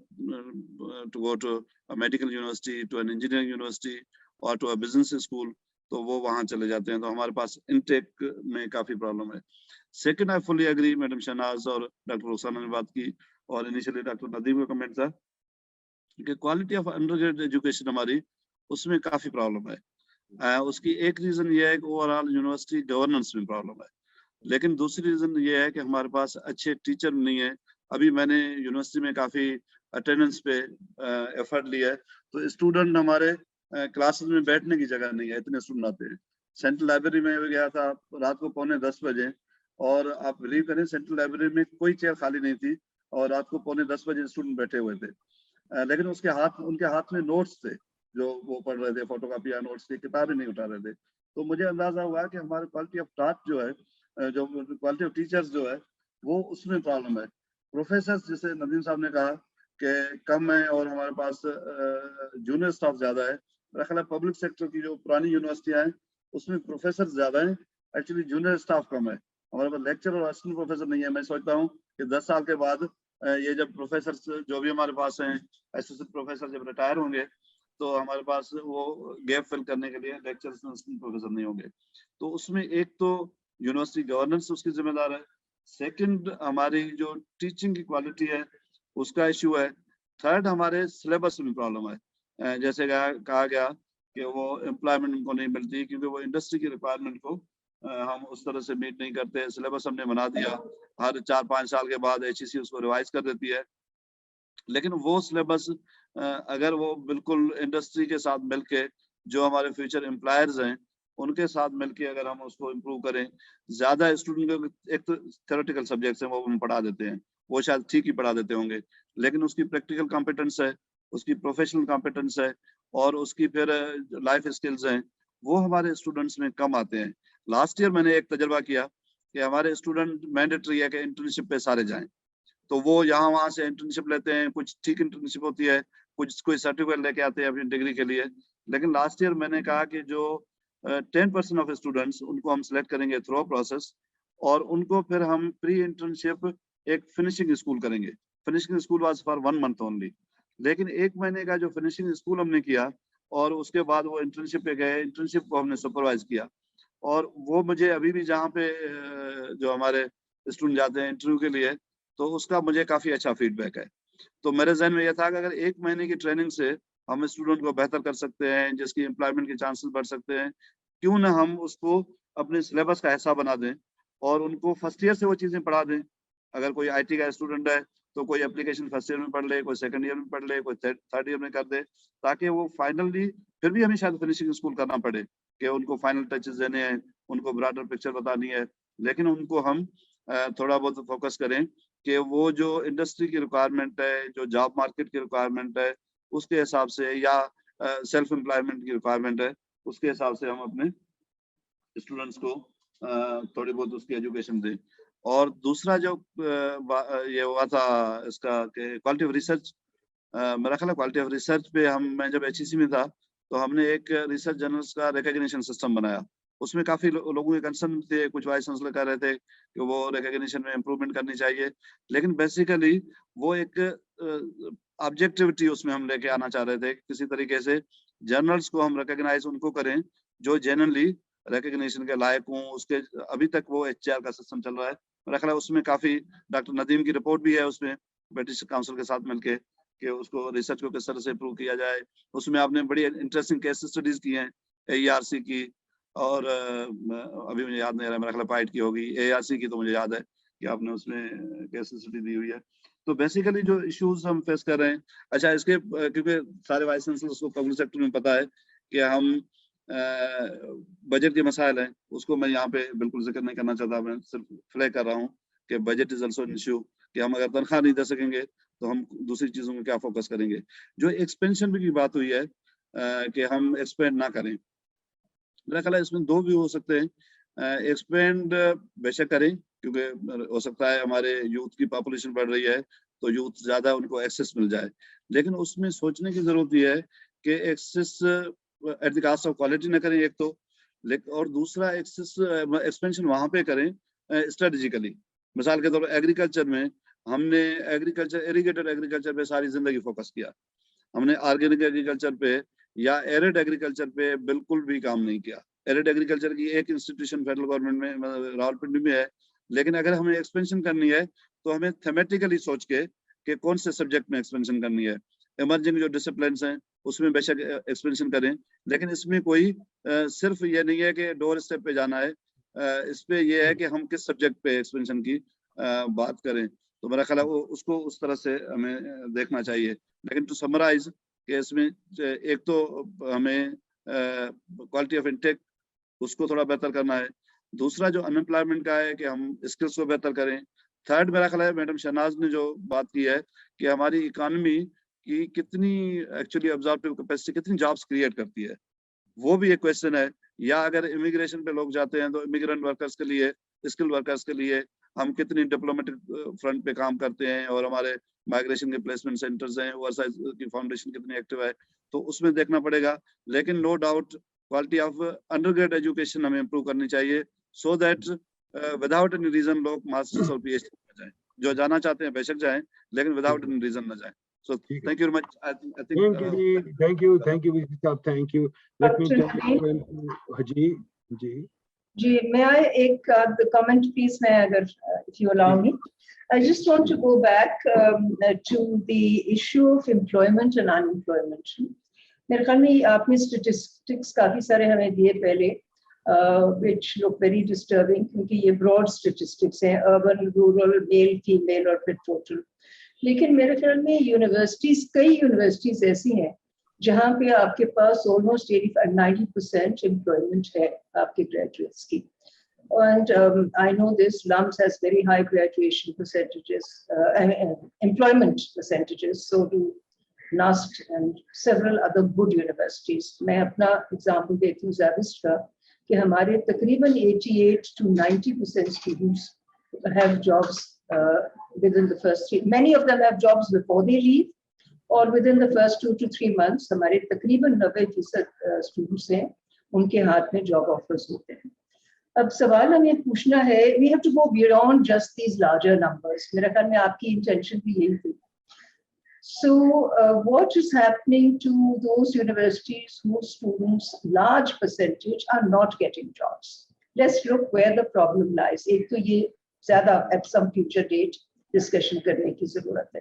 to go to a medical university, to an engineering university or to a business school. तो वो वहां चले जाते हैं. तो हमारे पास इनटेक में काफी प्रॉब्लम है. Second, I fully agree, madam Shahnaz और डॉक्टर रुखसाना ने बात की और इनिशियली डॉक्टर नदीम का कमेंट था कि क्वालिटी ऑफ अंडरग्रेजुएट एजुकेशन हमारी उसमें काफी प्रॉब्लम है. उसकी एक रीजन ये है कि ओवरऑल यूनिवर्सिटी गवर्नेंस में प्रॉब्लम है. لیکن دوسری ریزن یہ ہے کہ ہمارے پاس اچھے ٹیچر نہیں ہے. ابھی میں نے یونیورسٹی میں کافی اٹینڈنس پہ ایفرٹ لیا ہے, تو اسٹوڈنٹ ہمارے کلاسز میں بیٹھنے کی جگہ نہیں ہے, اتنے اسٹوڈنٹ آتے ہیں. سینٹرل لائبریری میں گیا تھا رات کو 9:45 بجے, اور آپ بلیو کریں سینٹرل لائبریری میں کوئی چیئر خالی نہیں تھی, اور رات کو 9:45 بجے اسٹوڈنٹ بیٹھے ہوئے تھے. لیکن ان کے ہاتھ میں نوٹس تھے جو وہ پڑھ رہے تھے, فوٹو کاپی یا نوٹس کی کتابیں نہیں اٹھا رہے تھے. تو مجھے اندازہ ہوا کہ ہمارے کوالٹی آف ٹاٹ جو ہے, جو کوالٹی آف ٹیچرز جو ہے وہ اس میں پرابلم ہے. پروفیسرز جیسے ندیم صاحب نے کہا کہ کم ہے اور ہمارے پاس جونیئر اسٹاف زیادہ ہے. میرا خیال ہے پبلک سیکٹر کی جو پرانی یونیورسٹیاں ہیں اس میں پروفیسر زیادہ ہیں, ایکچولی جونیئر اسٹاف کم ہے. ہمارے پاس لیکچر اور اسسٹنٹ پروفیسر نہیں ہے. میں سوچتا ہوں کہ 10 سال کے بعد یہ جب پروفیسر جو بھی ہمارے پاس ہیں اسوسیٹ پروفیسر جب ریٹائر ہوں گے تو ہمارے پاس وہ گیپ فل کرنے کے لیے لیکچر اسسٹنٹ پروفیسر نہیں ہوں گے. تو اس میں ایک تو یونیورسٹی گورننس اس کی ذمہ دار ہے, سیکنڈ ہماری جو ٹیچنگ کی کوالٹی ہے اس کا ایشو ہے, تھرڈ ہمارے سلیبس میں پرابلم ہے. جیسے کہا گیا کہ وہ امپلائمنٹ ان کو نہیں ملتی کیونکہ وہ انڈسٹری کی ریکوائرمنٹ کو ہم اس طرح سے میٹ نہیں کرتے. سلیبس ہم نے بنا دیا, ہر 4-5 سال کے بعد HEC اس کو ریوائز کر دیتی ہے, لیکن وہ سلیبس اگر وہ بالکل انڈسٹری کے ساتھ مل کے جو ہمارے فیوچر امپلائرز ہیں ان کے ساتھ مل کے اگر ہم اس کو امپروو کریں, زیادہ اسٹوڈنٹ کو ایک تو تھیوریٹیکل سبجیکٹس ہیں وہ ہم پڑھا دیتے ہیں, وہ شاید ٹھیک ہی پڑھا دیتے ہوں گے, لیکن اس کی پریکٹیکل کمپیٹنس ہے, اس کی پروفیشنل کمپیٹنس ہے, اور اس کی پھر لائف اسکلز ہیں وہ ہمارے اسٹوڈنٹس میں کم آتے ہیں. لاسٹ ایئر میں نے ایک تجربہ کیا کہ ہمارے اسٹوڈنٹ مینڈیٹری ہے کہ انٹرنشپ پہ سارے جائیں, تو وہ یہاں وہاں سے انٹرنشپ لیتے ہیں, کچھ ٹھیک انٹرنشپ ہوتی ہے, کچھ کوئی سرٹیفکیٹ لے کے آتے ہیں اپنی ڈگری کے لیے. لیکن لاسٹ ایئر میں نے کہا کہ جو 10% آف اسٹوڈنٹس ان کو ہم سلیکٹ کریں گے تھرو پروسیس, اور ان کو پھر ہم پری انٹرنشپ ایک فنشنگ اسکول کریں گے. Finishing school was for 1 month only, لیکن 1 مہینے کا جو فنشنگ اسکول ہم نے کیا اور اس کے بعد وہ انٹرنشپ پہ گئے, انٹرنشپ کو ہم نے سپروائز کیا, اور وہ مجھے ابھی بھی جہاں پہ جو ہمارے اسٹوڈنٹ جاتے ہیں انٹرویو کے لیے تو اس کا مجھے کافی اچھا فیڈ بیک ہے. تو میرے ذہن میں یہ تھا کہ اگر 1 مہینے کی ٹریننگ سے ہم اسٹوڈنٹ کو بہتر کر سکتے ہیں, جس کی امپلائمنٹ کے چانسز بڑھ سکتے ہیں, کیوں نہ ہم اس کو اپنے سلیبس کا حصہ بنا دیں اور ان کو فرسٹ ایئر سے وہ چیزیں پڑھا دیں. اگر کوئی IT کا اسٹوڈنٹ ہے تو کوئی اپلیکیشن فرسٹ ایئر میں پڑھ لے, کوئی سیکنڈ ایئر میں پڑھ لے, کوئی تھرڈ ایئر میں کر دے, تاکہ وہ فائنلی پھر بھی ہمیں شاید فنشنگ اسکول کرنا پڑے کہ ان کو فائنل ٹچز دینے ہیں, ان کو براڈر پکچر بتانی ہے, لیکن ان کو ہم تھوڑا بہت فوکس کریں کہ وہ جو انڈسٹری کی ریکوائرمنٹ ہے, جو جاب مارکیٹ کی ریکوائرمنٹ ہے اس کے حساب سے, یا سیلف امپلائمنٹ کی ریکوائرمنٹ ہے اس کے حساب سے ہم اپنے اسٹوڈنٹس کو تھوڑی بہت اس کی ایجوکیشن دیں. اور دوسرا جو یہ ہوا تھا اس کا کہ کوالٹی آف ریسرچ, میرا خیال ہے کوالٹی آف ریسرچ پہ میں جب HEC میں تھا تو ہم نے ایک ریسرچ جرنلس کا ریکگنیشن سسٹم بنایا. اس میں کافی لوگوں کے کنسرن تھے, کچھ وائس چانسلر کہہ رہے تھے کہ وہ ریکگنیشن میں امپروومنٹ کرنی چاہیے, لیکن بیسیکلی وہ ایک آبجیکٹیوٹی اس میں ہم لے کے آنا چاہ رہے تھے, کسی طریقے سے جرنلس کو ہم ریکگنائز ان کو کریں جو جنرلی ریکگنیشن کے لائق ہوں. اس کے ابھی تک وہ HR کا سسٹم چل رہا ہے, میرا خیال ہے اس میں کافی ڈاکٹر ندیم کی رپورٹ بھی ہے اس میں برٹش کاؤنسل کے ساتھ مل کے کہ اس کو ریسرچ کو کس طرح سے امپروو کیا جائے. اس میں آپ نے بڑی انٹرسٹنگ کیس اسٹڈیز کی ہیں AERC کی, اور ابھی مجھے یاد نہیں رہا, میرا خیال PIDE کی ہوگی, AERC کی تو مجھے یاد ہے کہ آپ نے اس میں کیس اسٹڈی دی ہوئی ہے. تو بیسیکلی جو ایشوز ہم فیس کر رہے ہیں, اچھا اس کے کیونکہ سارے وائس چانسلرس کو پبلک سیکٹر میں پتا ہے کہ ہم بجٹ کے مسائل ہیں, اس کو میں یہاں پہ بالکل ذکر نہیں کرنا چاہتا, میں صرف فلیگ کر رہا ہوں کہ budget is also an issue, کہ ہم اگر تنخواہ نہیں دے سکیں گے تو ہم دوسری چیزوں میں کیا فوکس کریں گے. جو ایکسپینشن کی بات ہوئی ہے کہ ہم ایکسپینڈ نہ کریں, میرا خیال ہے اس میں 2 بھی ہو سکتے ہیں. ایکسپینڈ بے شک کریں کیونکہ ہو سکتا ہے ہمارے یوتھ کی پاپولیشن بڑھ رہی ہے تو یوتھ زیادہ ان کو ایکسیس مل جائے, لیکن اس میں سوچنے کی ضرورت یہ ہے کہ access at the cost of quality نہ کریں ایک تو, اور دوسرا ایکسپینشن وہاں پہ کریں اسٹریٹجیکلی. مثال کے طور پر ایگریکلچر میں ہم نے ایریگیٹڈ ایگریکلچر پہ ساری زندگی فوکس کیا, ہم نے آرگینک ایگریکلچر پہ یا ایرڈ ایگریکلچر پہ بالکل بھی کام نہیں کیا. ایرڈ ایگریکلچر کی ایک انسٹیٹیوشن فیڈرل گورنمنٹ میں راولپنڈی میں ہے, لیکن اگر ہمیں ایکسپینشن کرنی ہے تو ہمیں تھیمیٹیکلی سوچ کے کہ کون سے سبجیکٹ میں ایکسپینشن کرنی ہے. ایمرجنگ جو ڈسپلنس ہیں اس میں بے شک ایکسپینشن کریں, لیکن اس میں کوئی صرف یہ نہیں ہے کہ ڈور اسٹیپ پہ جانا ہے اس پہ یہ ہے کہ ہم کس سبجیکٹ پہ ایکسپینشن کی بات کریں. تو میرا خیال ہے اس کو اس طرح سے ہمیں دیکھنا چاہیے. لیکن ٹو سمرائز کہ اس میں ایک تو ہمیں کوالٹی آف انٹیک اس کو تھوڑا بہتر کرنا ہے. دوسرا جو ان امپلائمنٹ کا ہے کہ ہم اسکلس کو بہتر کریں. تھرڈ میرا خیال ہے میڈم شہناز نے جو بات کی ہے کہ ہماری اکانومی کی کتنی ایکچولی ابزاربٹیو کیپیسٹی کتنی جابس کریٹ کرتی ہے, وہ بھی ایک کویشچن ہے. یا اگر امیگریشن پہ لوگ جاتے ہیں تو امیگرینٹ ورکرز کے لیے, اسکل ورکرز کے لیے ہم کتنی ڈپلومیٹک فرنٹ پہ کام کرتے ہیں, اور ہمارے مائگریشن کے پلیسمنٹ سینٹرز ہیں, اوور سائز کی فاؤنڈیشن کتنی ایکٹیو ہے, تو اس میں دیکھنا پڑے گا. لیکن no doubt quality of undergrad education ہمیں امپروو کرنی چاہیے, so that without any reason لوگ ماسٹرس اور پی ایچ ڈی میں جائیں. جو جانا چاہتے ہیں بے شک جائیں, لیکن وداؤٹ اینی ریزن نہ جائیں. So thank you very much. I think, thank you, thank you. Let me tell Haji. Ji, may I ek comment please, if you allow me. I just want to go back to the issue of employment and unemployment. میرے خیال میں آپ نے statistics کافی سارے ہمیں دیے پہلے, which look very disturbing کیونکہ یہ broad statistics ہیں, urban, rural, male, female اور پھر total. لیکن میرے خیال میں یونیورسٹیز, کئی یونیورسٹیز ایسی ہیں جہاں پہ آپ کے پاس almost 90% employment ہے آپ کے گریجویٹس کی. And I know this LUMS has very high graduation percentages, employment percentages, so do NUST and several other good universities. میں اپنا example دیتی ہوں زیادست کا کہ ہمارے تقریباً 88 to 90% students have jobs within the first 3. Many of them have jobs before they leave, or within the first 2 to 3 months. ہمارے تقریباً 90% students ہیں ان کے ہاتھ میں job offers ہوتے ہیں. اب سوال ہمیں پوچھنا ہے, we have to go beyond just these larger numbers. میرا خیال میں آپ کی intention بھی یہی تھی. So what is happening to those universities whose students, large percentage, are not getting jobs? Let's look where the problem lies. ایک تو یہ زیادہ at some future date discussion کرنے کی ضرورت ہے.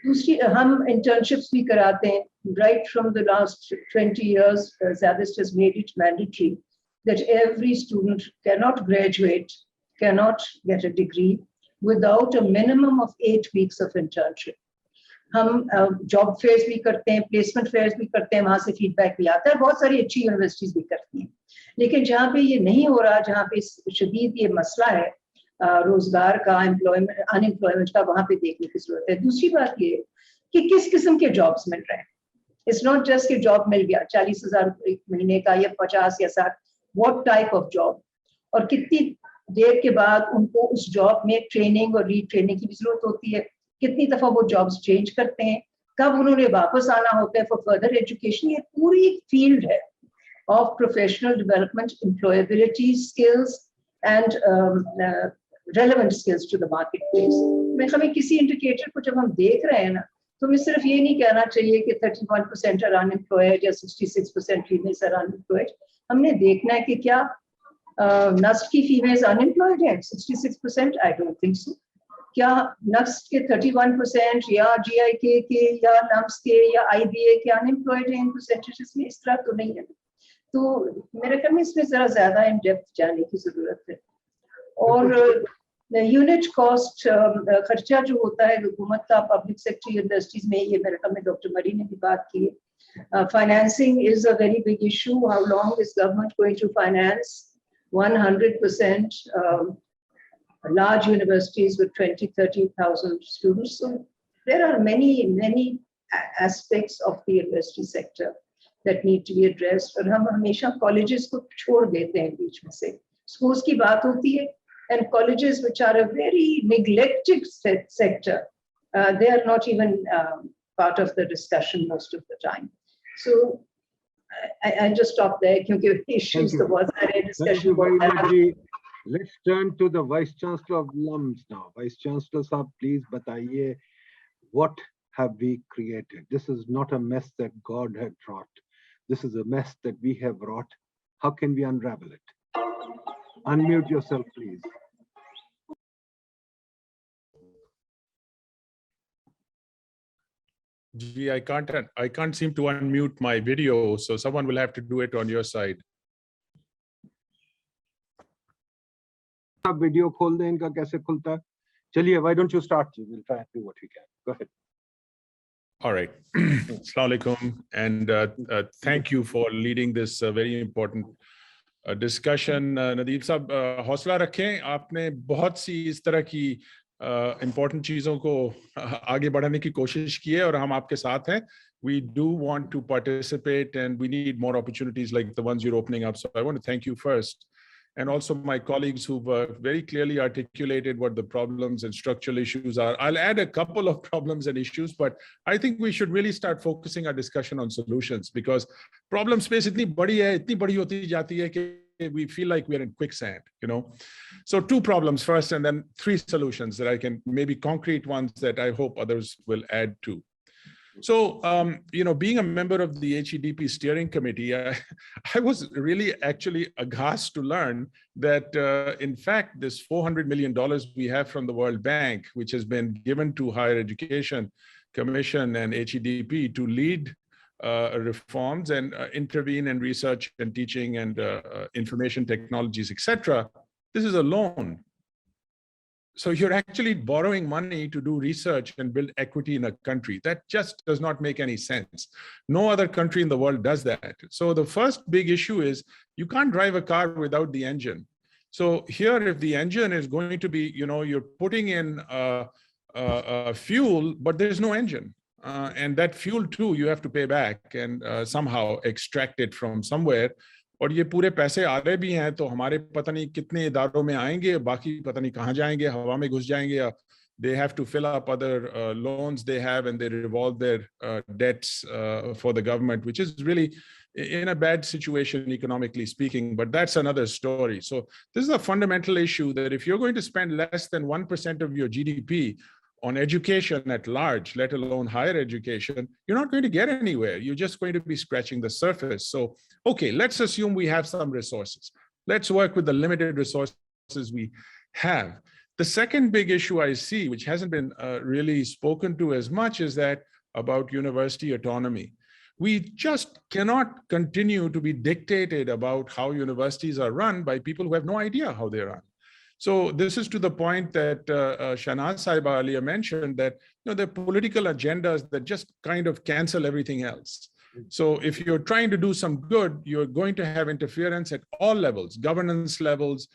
دوسری, ہم internships بھی کراتے ہیں. Right from the last 20 years, Zadist has made it mandatory that every student cannot graduate, cannot get a degree without a minimum of 8 weeks of internship. ہم جاب فیئرز بھی کرتے ہیں, پلیسمنٹ فیئرز بھی کرتے ہیں, وہاں سے فیڈ بیک بھی آتا ہے. بہت ساری اچھی یونیورسٹیز بھی کرتی ہیں. لیکن جہاں پہ یہ نہیں ہو رہا, جہاں پہ شدید یہ مسئلہ ہے روزگار کا, انمپلائمنٹ کا, وہاں پہ دیکھنے کی ضرورت ہے. دوسری بات یہ کہ کس قسم کے جابس مل رہے ہیں. اٹس ناٹ جسٹ کہ جاب مل گیا 40,000 ایک مہینے کا یا 50 یا 60. واٹ ٹائپ آف جاب, اور کتنی دیر کے بعد ان کو اس جاب میں ٹریننگ اور ری ٹریننگ کی بھی ضرورت ہوتی ہے. کتنی دفعہ وہ جابس چینج کرتے ہیں, کب انہوں نے واپس آنا ہوتا ہے فار فردر ایجوکیشن. یہ پوری فیلڈ ہے of professional development, employability skills and relevant skills to the market place. میں ہمیں کسی انڈیکیٹر کو جب ہم دیکھ رہے ہیں نا, تو ہمیں صرف یہ نہیں کہنا چاہیے کہ 31% are unemployed یا 66% females are unemployed. ہم نے دیکھنا ہے کہ کیا نسٹ کی فیمیلز unemployed ہیں 66%. I don't think so. کیا نسٹ کے 31% یا جی آئی کے یا لمس کے یا آئی بی اے کے انمپلائڈ ہیں ان پرسنٹیجز میں؟ اس طرح تو نہیں ہے. تو میرے خیال میں اس میں ذرا زیادہ ان ڈیپتھ جانے کی ضرورت ہے. اور یونٹ کاسٹ خرچہ جو ہوتا ہے حکومت کا پبلک سیکٹر یونیورسٹیز میں, یہ میرے خیال میں ڈاکٹر مری نے بھی بات کی ہے. Financing is a very big issue. How long is government going to finance 100% large universities with 20,000-30,000 students? So there are many aspects of the university sector that need to be addressed. اور ہم ہمیشہ colleges کو چھوڑ دیتے ہیں بیچ میں سے. schools کی بات ہوتی ہے and colleges which are a very neglected sector, they are not even part of the discussion most of the time. So I just stop there کیونکہ issues تو بہت سارے discussion. Let's turn to the Vice Chancellor of LUMS now. Vice Chancellor Sahab, please bataiye, what have we created? This is not a mess that God had wrought. This is a mess that we have wrought. How can we unravel it? Unmute yourself, please. Gee, I can't seem to unmute my video, so someone will have to do it on your side. आप video खोल दें इनका कैसे खुलता है. चलिए, why don't you start? We'll try and do what we can. Go ahead. All right. Assalamu alaikum, and thank you for leading this very important discussion. Nadeem साहब, हौसला रखें, आपने बहुत सी इस तरह की important चीजों को आगे बढ़ाने की कोशिश की है और हम आपके साथ हैं. We do want to participate and we need more opportunities like the ones you're opening up. So I want to thank you first. And also my colleagues who've very clearly articulated what the problems and structural issues are. I'll add a couple of problems and issues, but I think we should really start focusing our discussion on solutions because problem space itni badi hoti jati hai कि we feel like we're in quicksand, you know. So 2 problems first and then 3 solutions that I can, maybe concrete ones that I hope others will add to. So, you know, being a member of the HEDP steering committee, I was really actually aghast to learn that, in fact, this $400 million we have from the World Bank, which has been given to Higher Education Commission and HEDP to lead reforms and intervene in research and teaching and information technologies, etc. This is a loan. So you're actually borrowing money to do research and build equity in a country. That just does not make any sense. No other country in the world does that. So the first big issue is you can't drive a car without the engine. So here, if the engine is going to be, you know, you're putting in fuel, but there's no engine. And that fuel too, you have to pay back and somehow extract it from somewhere. और ये पूरे पैसे आ रहे भी हैं तो हमारे पता नहीं कितने इदारों में आएंगे, बाकी पता नहीं कहाँ जाएंगे, हवा में घुस जाएंगे या they have to fill up other loans they have and they revolve their debts for the government, which is really in a bad situation economically speaking, but that's another story. So this is a fundamental issue that if you're going to spend less than 1% of your GDP on education at large, let alone higher education, you're not going to get anywhere. You're just going to be scratching the surface. So, okay, let's assume we have some resources. Let's work with the limited resources we have. The second big issue I see, which hasn't been really spoken to as much, is that about university autonomy. We just cannot continue to be dictated about how universities are run by people who have no idea how they're run. So this is to the point that Shahnaz Saiba earlier mentioned that, you know, the political agendas that just kind of cancel everything else. So if you're trying to do some good, you're going to have interference at all levels, governance levels,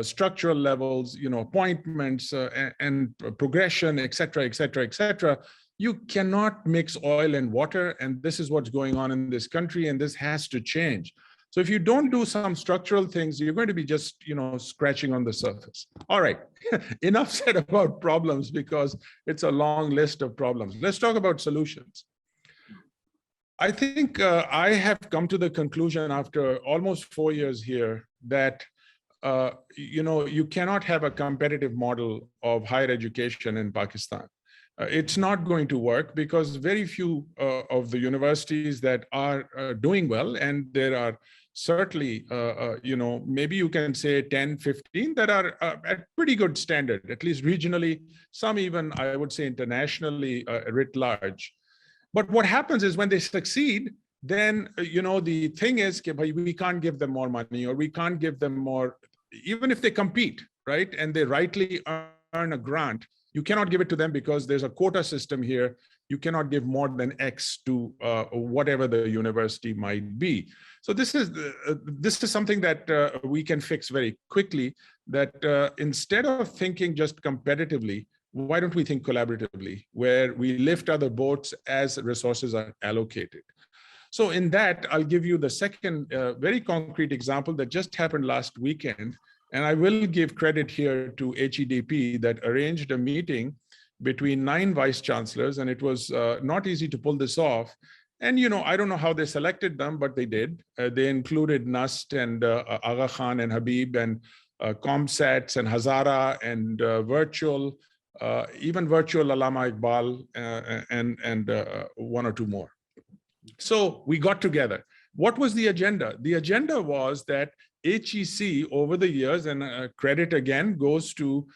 structural levels, you know, appointments and progression, et cetera, et cetera, et cetera. You cannot mix oil and water, and this is what's going on in this country, and this has to change. So if you don't do some structural things, you're going to be just, you know, scratching on the surface. All right, enough said about problems because it's a long list of problems. Let's talk about solutions. I think I have come to the conclusion after almost 4 years here that, you know, you cannot have a competitive model of higher education in Pakistan. It's not going to work because very few of the universities that are doing well, and there are certainly, you know, maybe you can say 10, 15 that are at pretty good standard, at least regionally, some even, I would say internationally writ large. But what happens is when they succeed, then, you know, the thing is, we can't give them more money or we can't give them more, even if they compete, right? And they rightly earn a grant, you cannot give it to them because there's a quota system here. You cannot give more than X to whatever the university might be. So this is something that we can fix very quickly, that instead of thinking just competitively, why don't we think collaboratively, where we lift other boats as resources are allocated? So in that, I'll give you the second very concrete example that just happened last weekend. And I will give credit here to HEDP that arranged a meeting between 9 vice chancellors, and it was not easy to pull this off. And, you know, I don't know how they selected them, but they did. They included NUST and Agha Khan and Habib and ComSats and Hazara and virtual, even virtual Allama Iqbal and 1 or 2 more. So we got together. What was the agenda? The agenda was that HEC over the years, and credit again goes to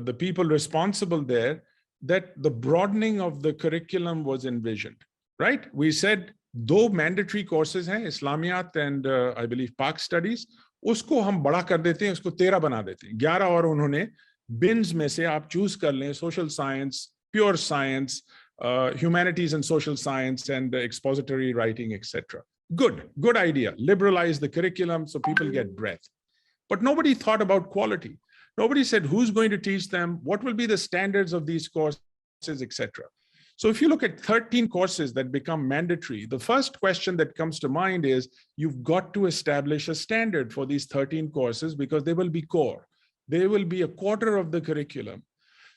the people responsible there, that the broadening of the curriculum was envisioned, right? We said, 2 mandatory courses hain, Islamiyat and I believe Pak studies, उसको हम बड़ा कर देते हैं, उसको 13 बना देते हैं, 11 और उन्होंने बिन्स में से आप चूज कर लें, social science, pure science, humanities and social science, and expository writing, etc. Good idea. Liberalize the curriculum so people get breadth. But nobody thought about quality. Nobody said who's going to teach them, what will be the standards of these courses, etc. So if you look at 13 courses that become mandatory, the first question that comes to mind is you've got to establish a standard for these 13 courses because they will be core. They will be a quarter of the curriculum.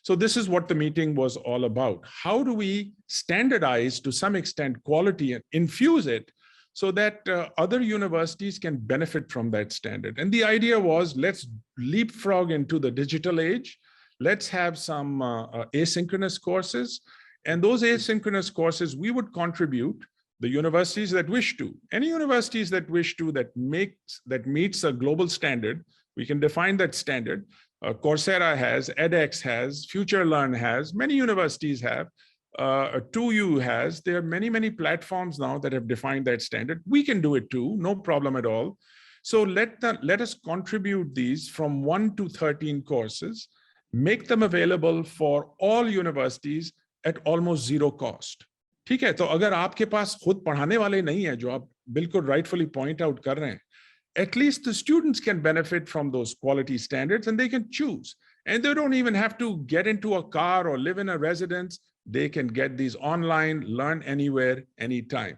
So this is what the meeting was all about. How do we standardize to some extent quality and infuse it so that other universities can benefit from that standard? And the idea was, let's leapfrog into the digital age. Let's have some asynchronous courses. And those asynchronous courses, we would contribute, the universities that wish to, any universities that wish to, that meets a global standard, we can define that standard. Coursera has, edX has, FutureLearn has, many universities have, 2U has. There are many platforms now that have defined that standard. We can do it too, no problem at all. So let us contribute these from 1 to 13 courses, make them available for all universities at almost zero cost. ठीक है, तो अगर आपके पास खुद पढ़ाने वाले नहीं है, जो आप बिल्कुल rightfully point out कर रहे हैं, at least the students can benefit from those quality standards and they can choose. And they don't even have to get into a car or live in a residence. They can get these online, learn anywhere, anytime.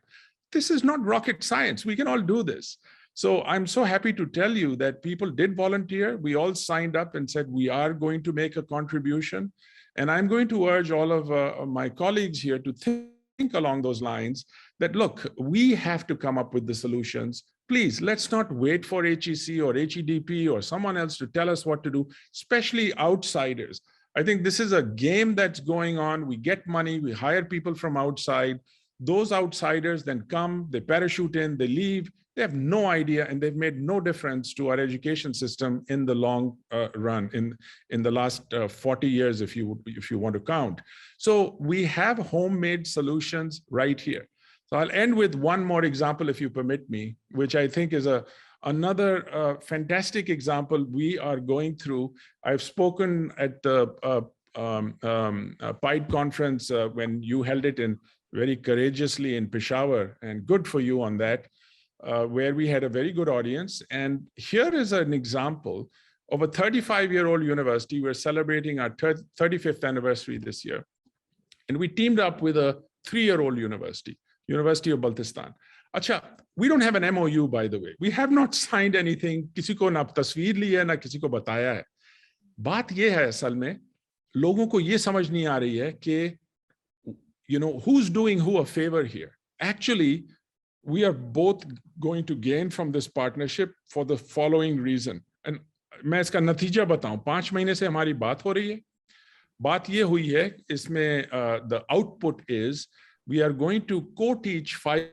This is not rocket science. We can all do this. So I'm so happy to tell you that people did volunteer. We all signed up and said, we are going to make a contribution. And I'm going to urge all of my colleagues here to think along those lines that, look, we have to come up with the solutions. Please, let's not wait for HEC or HEDP or someone else to tell us what to do, especially outsiders. I think this is a game that's going on. We get money, we hire people from outside. Those outsiders then come, they parachute in, they leave. They have no idea, and they've made no difference to our education system in the long run, in the last 40 years, if you want to count. So we have homemade solutions right here. So I'll end with one more example, if you permit me, which I think is another fantastic example we are going through. I've spoken at the PIDE conference when you held it very courageously in Peshawar, and good for you on that, where we had a very good audience. And here is an example of a 35-year-old university. We're celebrating our 35th anniversary this year. And we teamed up with a 3-year-old university, University of Baltistan. Acha, we don't have an MOU, by the way. We have not signed anything. किसी को ना तस्वीर ली है, ना किसी को बताया है. बात ये है असल में, लोगों को ये समझ नहीं आ रही है कि, who's doing who a favor here? Actually, we are both going to gain from this partnership for the following reason. And मैं इसका नतीजा बताऊं, 5 महीने से हमारी बात हो रही है. बात ये हुई है, इसमें the output is we are going to co-teach 5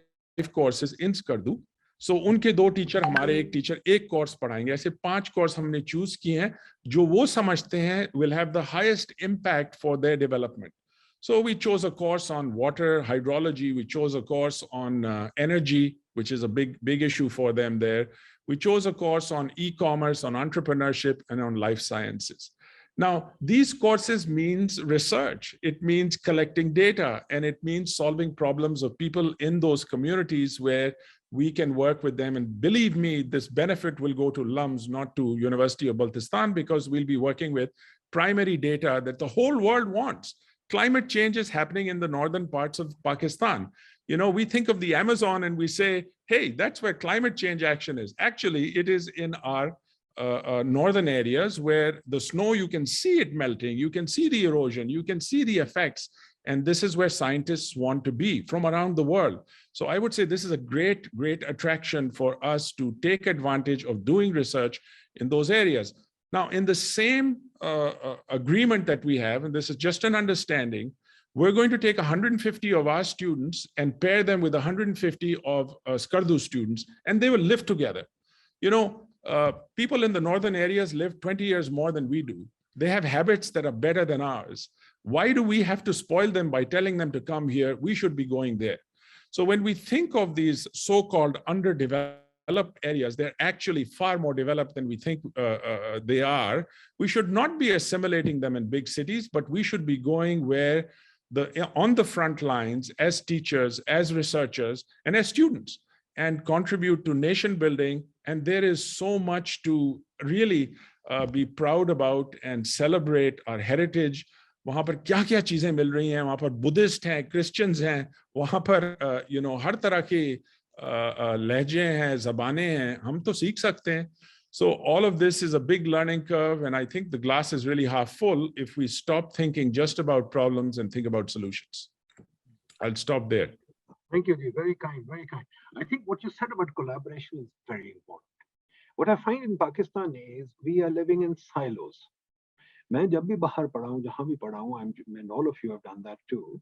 courses in Skardu. So उनके 2 टीचर, हमारे 1 टीचर 1 कोर्स पढ़ाएंगे. ऐसे 5 कोर्स हमने चूज किए हैं जो वो समझते हैं will have the highest impact for their development. So we chose a course on water hydrology. We chose a course on energy, which is a big issue for them there. We chose a course on e-commerce, on entrepreneurship, and on life sciences. Now, these courses means research. It means collecting data, and it means solving problems of people in those communities where we can work with them. And believe me, this benefit will go to LUMS, not to University of Baltistan, because we'll be working with primary data that the whole world wants. Climate change is happening in the northern parts of Pakistan. We think of the Amazon and we say, hey, that's where climate change action is. Actually, it is in our northern areas where the snow, you can see it melting, you can see the erosion, you can see the effects. And this is where scientists want to be from around the world. So I would say this is a great attraction for us to take advantage of doing research in those areas. Now, in the same agreement that we have, and this is just an understanding, we're going to take 150 of our students and pair them with 150 of Skardu students, and they will live together. People in the northern areas live 20 years more than we do. They have habits that are better than ours. Why do we have to spoil them by telling them to come here? We should be going there. So when we think of these so-called underdeveloped developed areas, they're actually far more developed than we think they are. We should not be assimilating them in big cities, but we should be going where on the front lines as teachers, as researchers, and as students, and contribute to nation building. And there is so much to really be proud about and celebrate our heritage. वहाँ पर क्या क्या चीजें मिल रही हैं, वहाँ पर Buddhist हैं, क्रिश्चियंस हैं, वहाँ पर हर तरह के लहजे हैं, ज़बानें हैं, हम तो सीख सकते हैं. So all of this is a big learning curve, and I think the glass is really half full if we stop thinking just about problems and think about solutions. I'll stop there. Thank you, Ji. Very kind, very kind. I think what you said about collaboration is very important. What I find in Pakistan is we are living in silos. मैं जब भी बाहर पढ़ा हूँ, जहाँ भी पढ़ा हूँ, and all of you have done that too,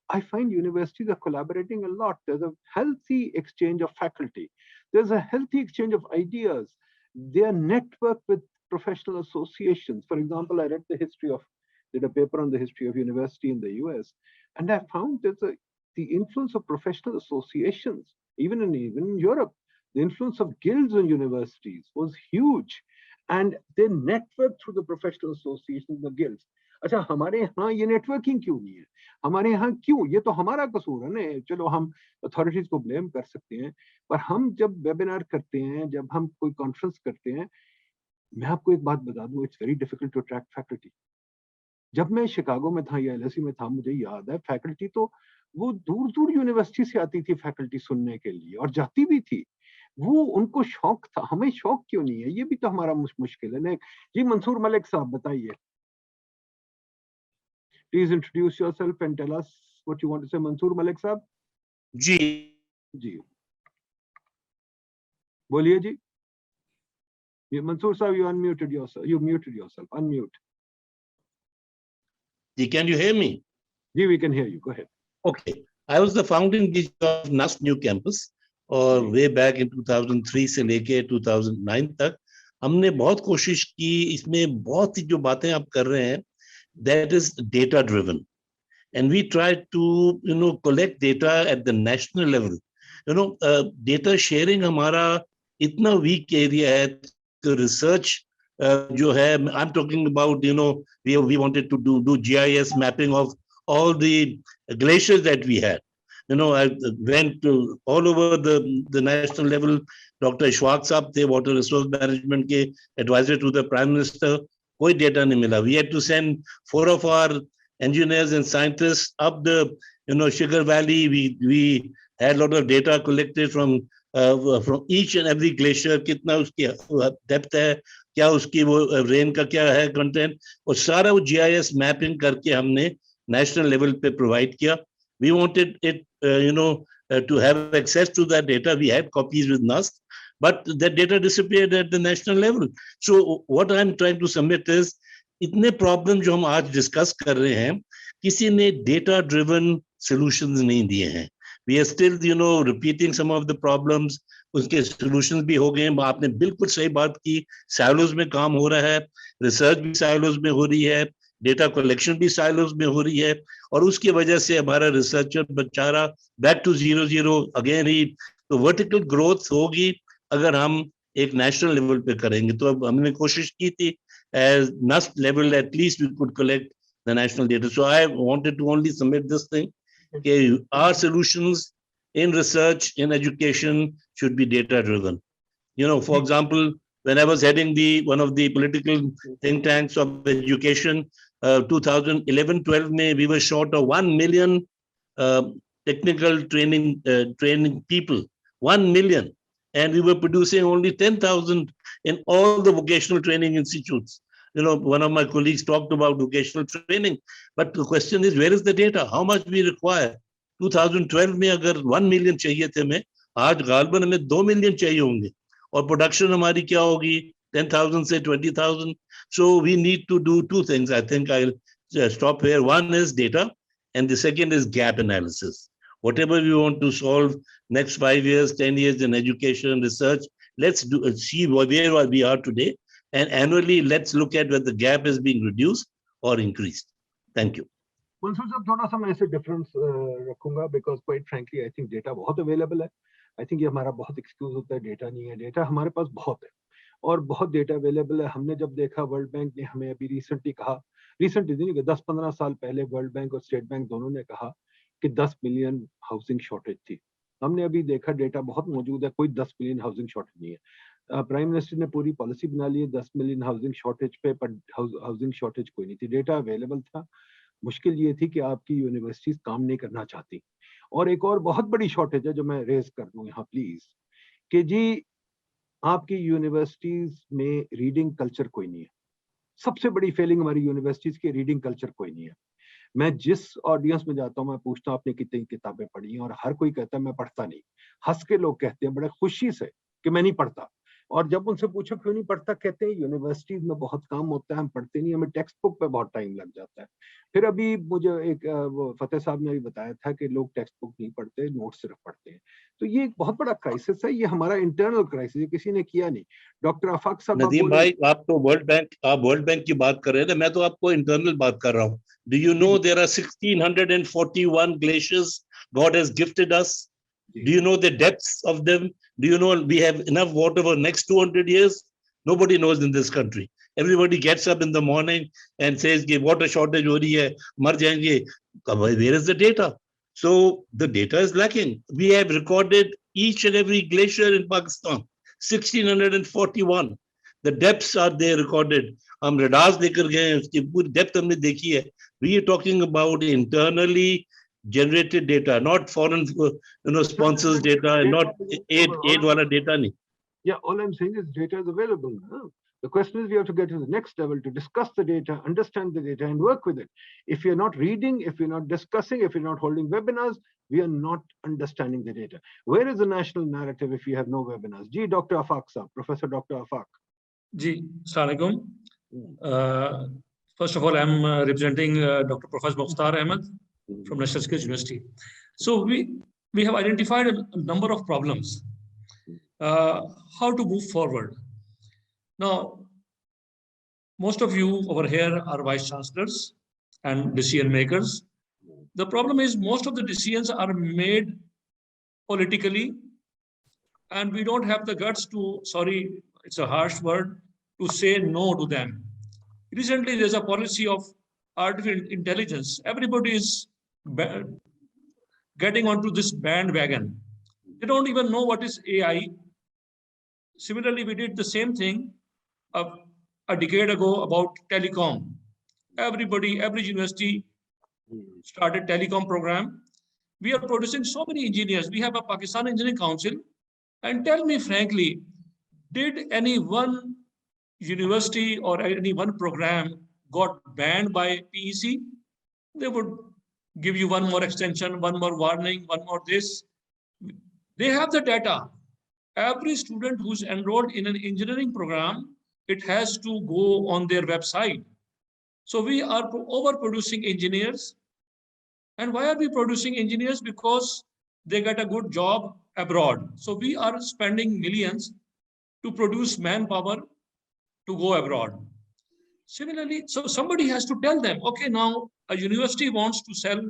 I find universities are collaborating a lot. There's a healthy exchange of faculty. There's a healthy exchange of ideas. They are networked with professional associations. For example, I did a paper on the history of university in the US, and I found the influence of professional associations, even in Europe, the influence of guilds on universities was huge. And they network through the professional associations, the guilds. अच्छा, हमारे यहाँ ये networking क्यों नहीं है? हमारे यहाँ क्यों? ये तो हमारा कसूर है ना. चलो हम अथॉरिटीज को ब्लेम कर सकते हैं, पर हम जब वेबिनार करते हैं, जब हम कोई कॉन्फ्रेंस करते हैं, मैं आपको एक बात बता दूं, it's very difficult to attract faculty. जब मैं शिकागो में था या एलएसई में था, मुझे याद है फैकल्टी तो वो दूर दूर यूनिवर्सिटी से आती थी फैकल्टी सुनने के लिए, और जाती भी थी. वो उनको शौक था. हमें शौक क्यों नहीं है? ये भी तो हमारा मुश्किल है ना. जी मंसूर मलिक साहब बताइए. Please introduce yourself and tell us what you want to say. Mansoor Malik साहब. जी बोलिए जी. Mansoor साहब, you unmuted yourself. You muted yourself. Unmute. Can you hear me? Ji, we can hear you. Go ahead. Okay. I was the founding teacher of NAST New Campus, और way back in 2003 से लेके 2009 तक हमने बहुत कोशिश की. इसमें बहुत सी जो बातें आप कर रहे हैं, that is data driven, and we try to collect data at the national level. Data sharing हमारा इतना weak area है. तो research जो है, I'm talking about, we wanted to do GIS mapping of all the glaciers that we had. I went to all over the national level. Dr. Ishwaq Saab, the water resource management ke advisor to the Prime Minister. Koi data nahi mila. We had to send 4 of our engineers and scientists up the Sugar Valley. We had a lot of data collected from each and every glacier. Kitna uski depth hai, kya uski wo rain ka kya hai content. और सारा वो GIS mapping करके हमने national level पे provide किया. We wanted it, to have access to that data. We had copies with NAST, but that data disappeared at the national level. So what I'm trying to submit is, इतने problem जो हम आज discuss कर रहे हैं, किसी ने data-driven solutions नहीं दिए हैं. We are still, repeating some of the problems. उसके solutions भी हो गए हैं. आपने बिल्कुल सही बात की. Silos में काम हो रहा है, research भी silos में हो रही है, डेटा कलेक्शन भी साइलोस में हो रही है, और उसकी वजह से हमारा रिसर्चर बेचारा बैक टू 0 अगेन ही. तो वर्टिकल ग्रोथ होगी अगर हम एक नेशनल लेवल पे करेंगे. तो अब हमने कोशिश की थी as NAST level, at least we could collect the national data. So I wanted to only submit this thing कि our solutions in research, in education should be data driven. For example, when I was heading one of the political think tanks of education, 2011-12 में we were short of 1 million technical training people, 1 million, and we were producing only 10,000 in all the vocational training institutes. One of my colleagues talked about vocational training, but the question is, where is the data? How much we require? 2012 में अगर 1 million चाहिए थे हमें, आज गालबन हमें 2 million चाहिए होंगे, और प्रोडक्शन हमारी क्या होगी? 10,000 से 20,000. So we need to do 2 things. I think I'll stop here. One is data, and the second is gap analysis. Whatever we want to solve next 5 years, 10 years in education, research, let's see where we are today, and annually let's look at whether the gap is being reduced or increased. Thank you. Mansoor sir, थोड़ा सा मैं ऐसे difference रखूंगा, because quite frankly I think data बहुत available है. I think ये हमारा बहुत एक्सक्यूज होता है, डेटा नहीं है। डेटा हमारे पास बहुत है और बहुत डेटा अवेलेबल है। हमने जब देखा, वर्ल्ड बैंक ने हमें अभी रिसेंटली कहा, रिसेंटली नहीं, 10-15 साल पहले वर्ल्ड बैंक और स्टेट बैंक दोनों ने कहा कि 10 मिलियन हाउसिंग शॉर्टेज थी। हमने अभी देखा डेटा बहुत मौजूद है, कोई 10 मिलियन हाउसिंग शॉर्टेज नहीं है। प्राइम मिनिस्टर ने पूरी पॉलिसी बना ली है 10 मिलियन हाउसिंग शॉर्टेज पे, पर हाउसिंग शॉर्टेज कोई नहीं थी, डेटा अवेलेबल था। मुश्किल ये थी कि आपकी यूनिवर्सिटीज काम नहीं करना चाहती। और एक और बहुत बड़ी शॉर्टेज है जो मैं रेज कर दूं यहाँ प्लीज, कि जी आपकी यूनिवर्सिटीज में रीडिंग कल्चर कोई नहीं है। सबसे बड़ी फेलिंग हमारी यूनिवर्सिटीज की, रीडिंग कल्चर कोई नहीं है। मैं जिस ऑडियंस में जाता हूँ मैं पूछता हूँ आपने कितनी किताबें पढ़ी हैं, और हर कोई कहता है मैं पढ़ता नहीं। हंस के लोग कहते हैं बड़े खुशी से कि मैं नहीं पढ़ता, और जब उनसे पूछो क्यों नहीं पढ़ता, कहते हैं यूनिवर्सिटीज में बहुत काम होता है, हम पढ़ते नहीं, हमें टेक्स्ट बुक पे बहुत टाइम लग जाता है। फिर अभी मुझे एक वो फतेह साहब ने भी बताया था कि लोग टेक्स्ट बुक नहीं पढ़ते, नोट सिर्फ पढ़ते हैं। तो ये एक बहुत बड़ा क्राइसिस है, ये हमारा इंटरनल क्राइसिस है, किसी ने किया नहीं। डॉक्टर आफाक साहब नदीम भाई, आप तो वर्ल्ड बैंक की बात कर रहे थे, मैं तो आपको इंटरनल बात कर रहा हूँ। Do you know there are 1641 glaciers God has gifted us? Do you know the depths of them? Do you know we have enough water for next 200 years? Nobody knows in this country. Everybody gets up in the morning and says कि water shortage हो रही है, मर जाएंगे। Where is the data? So the data is lacking. We have recorded each and every glacier in Pakistan, 1641. The depths are there recorded. हम radars लेकर गए हैं, उसकी पूरी depth हमने देखी है। We are talking about internally generated data, not foreign, sponsors data, and not aid wala data nahi. Yeah, all I'm saying is data is available. Huh? The question is we have to get to the next level to discuss the data, understand the data, and work with it. If you're not reading, if you're not discussing, if you're not holding webinars, we are not understanding the data. Where is the national narrative if you have no webinars? Ji, Dr. Afaq sir, Professor Dr. Afaq. Ji, Assalamualaikum. First of all, I'm representing Dr. Professor Mukhtar Ahmed from National Skills University. So we have identified a number of problems. How to move forward. Now, most of you over here are vice chancellors and decision makers. The problem is most of the decisions are made politically, and we don't have the guts to, sorry, it's a harsh word, to say no to them. Recently, there's a policy of artificial intelligence. Everybody is getting onto this bandwagon. They don't even know what is AI. Similarly, we did the same thing a decade ago about telecom. Every university started telecom program. We are producing so many engineers. We have a Pakistan Engineering Council. And tell me frankly, did any one university or any one program got banned by PEC? They would give you one more extension, one more warning, one more this. They have the data. Every student who's enrolled in an engineering program, it has to go on their website. So we are overproducing engineers. And why are we producing engineers? Because they get a good job abroad. So we are spending millions to produce manpower to go abroad. Similarly, so somebody has to tell them, okay, now a university wants to sell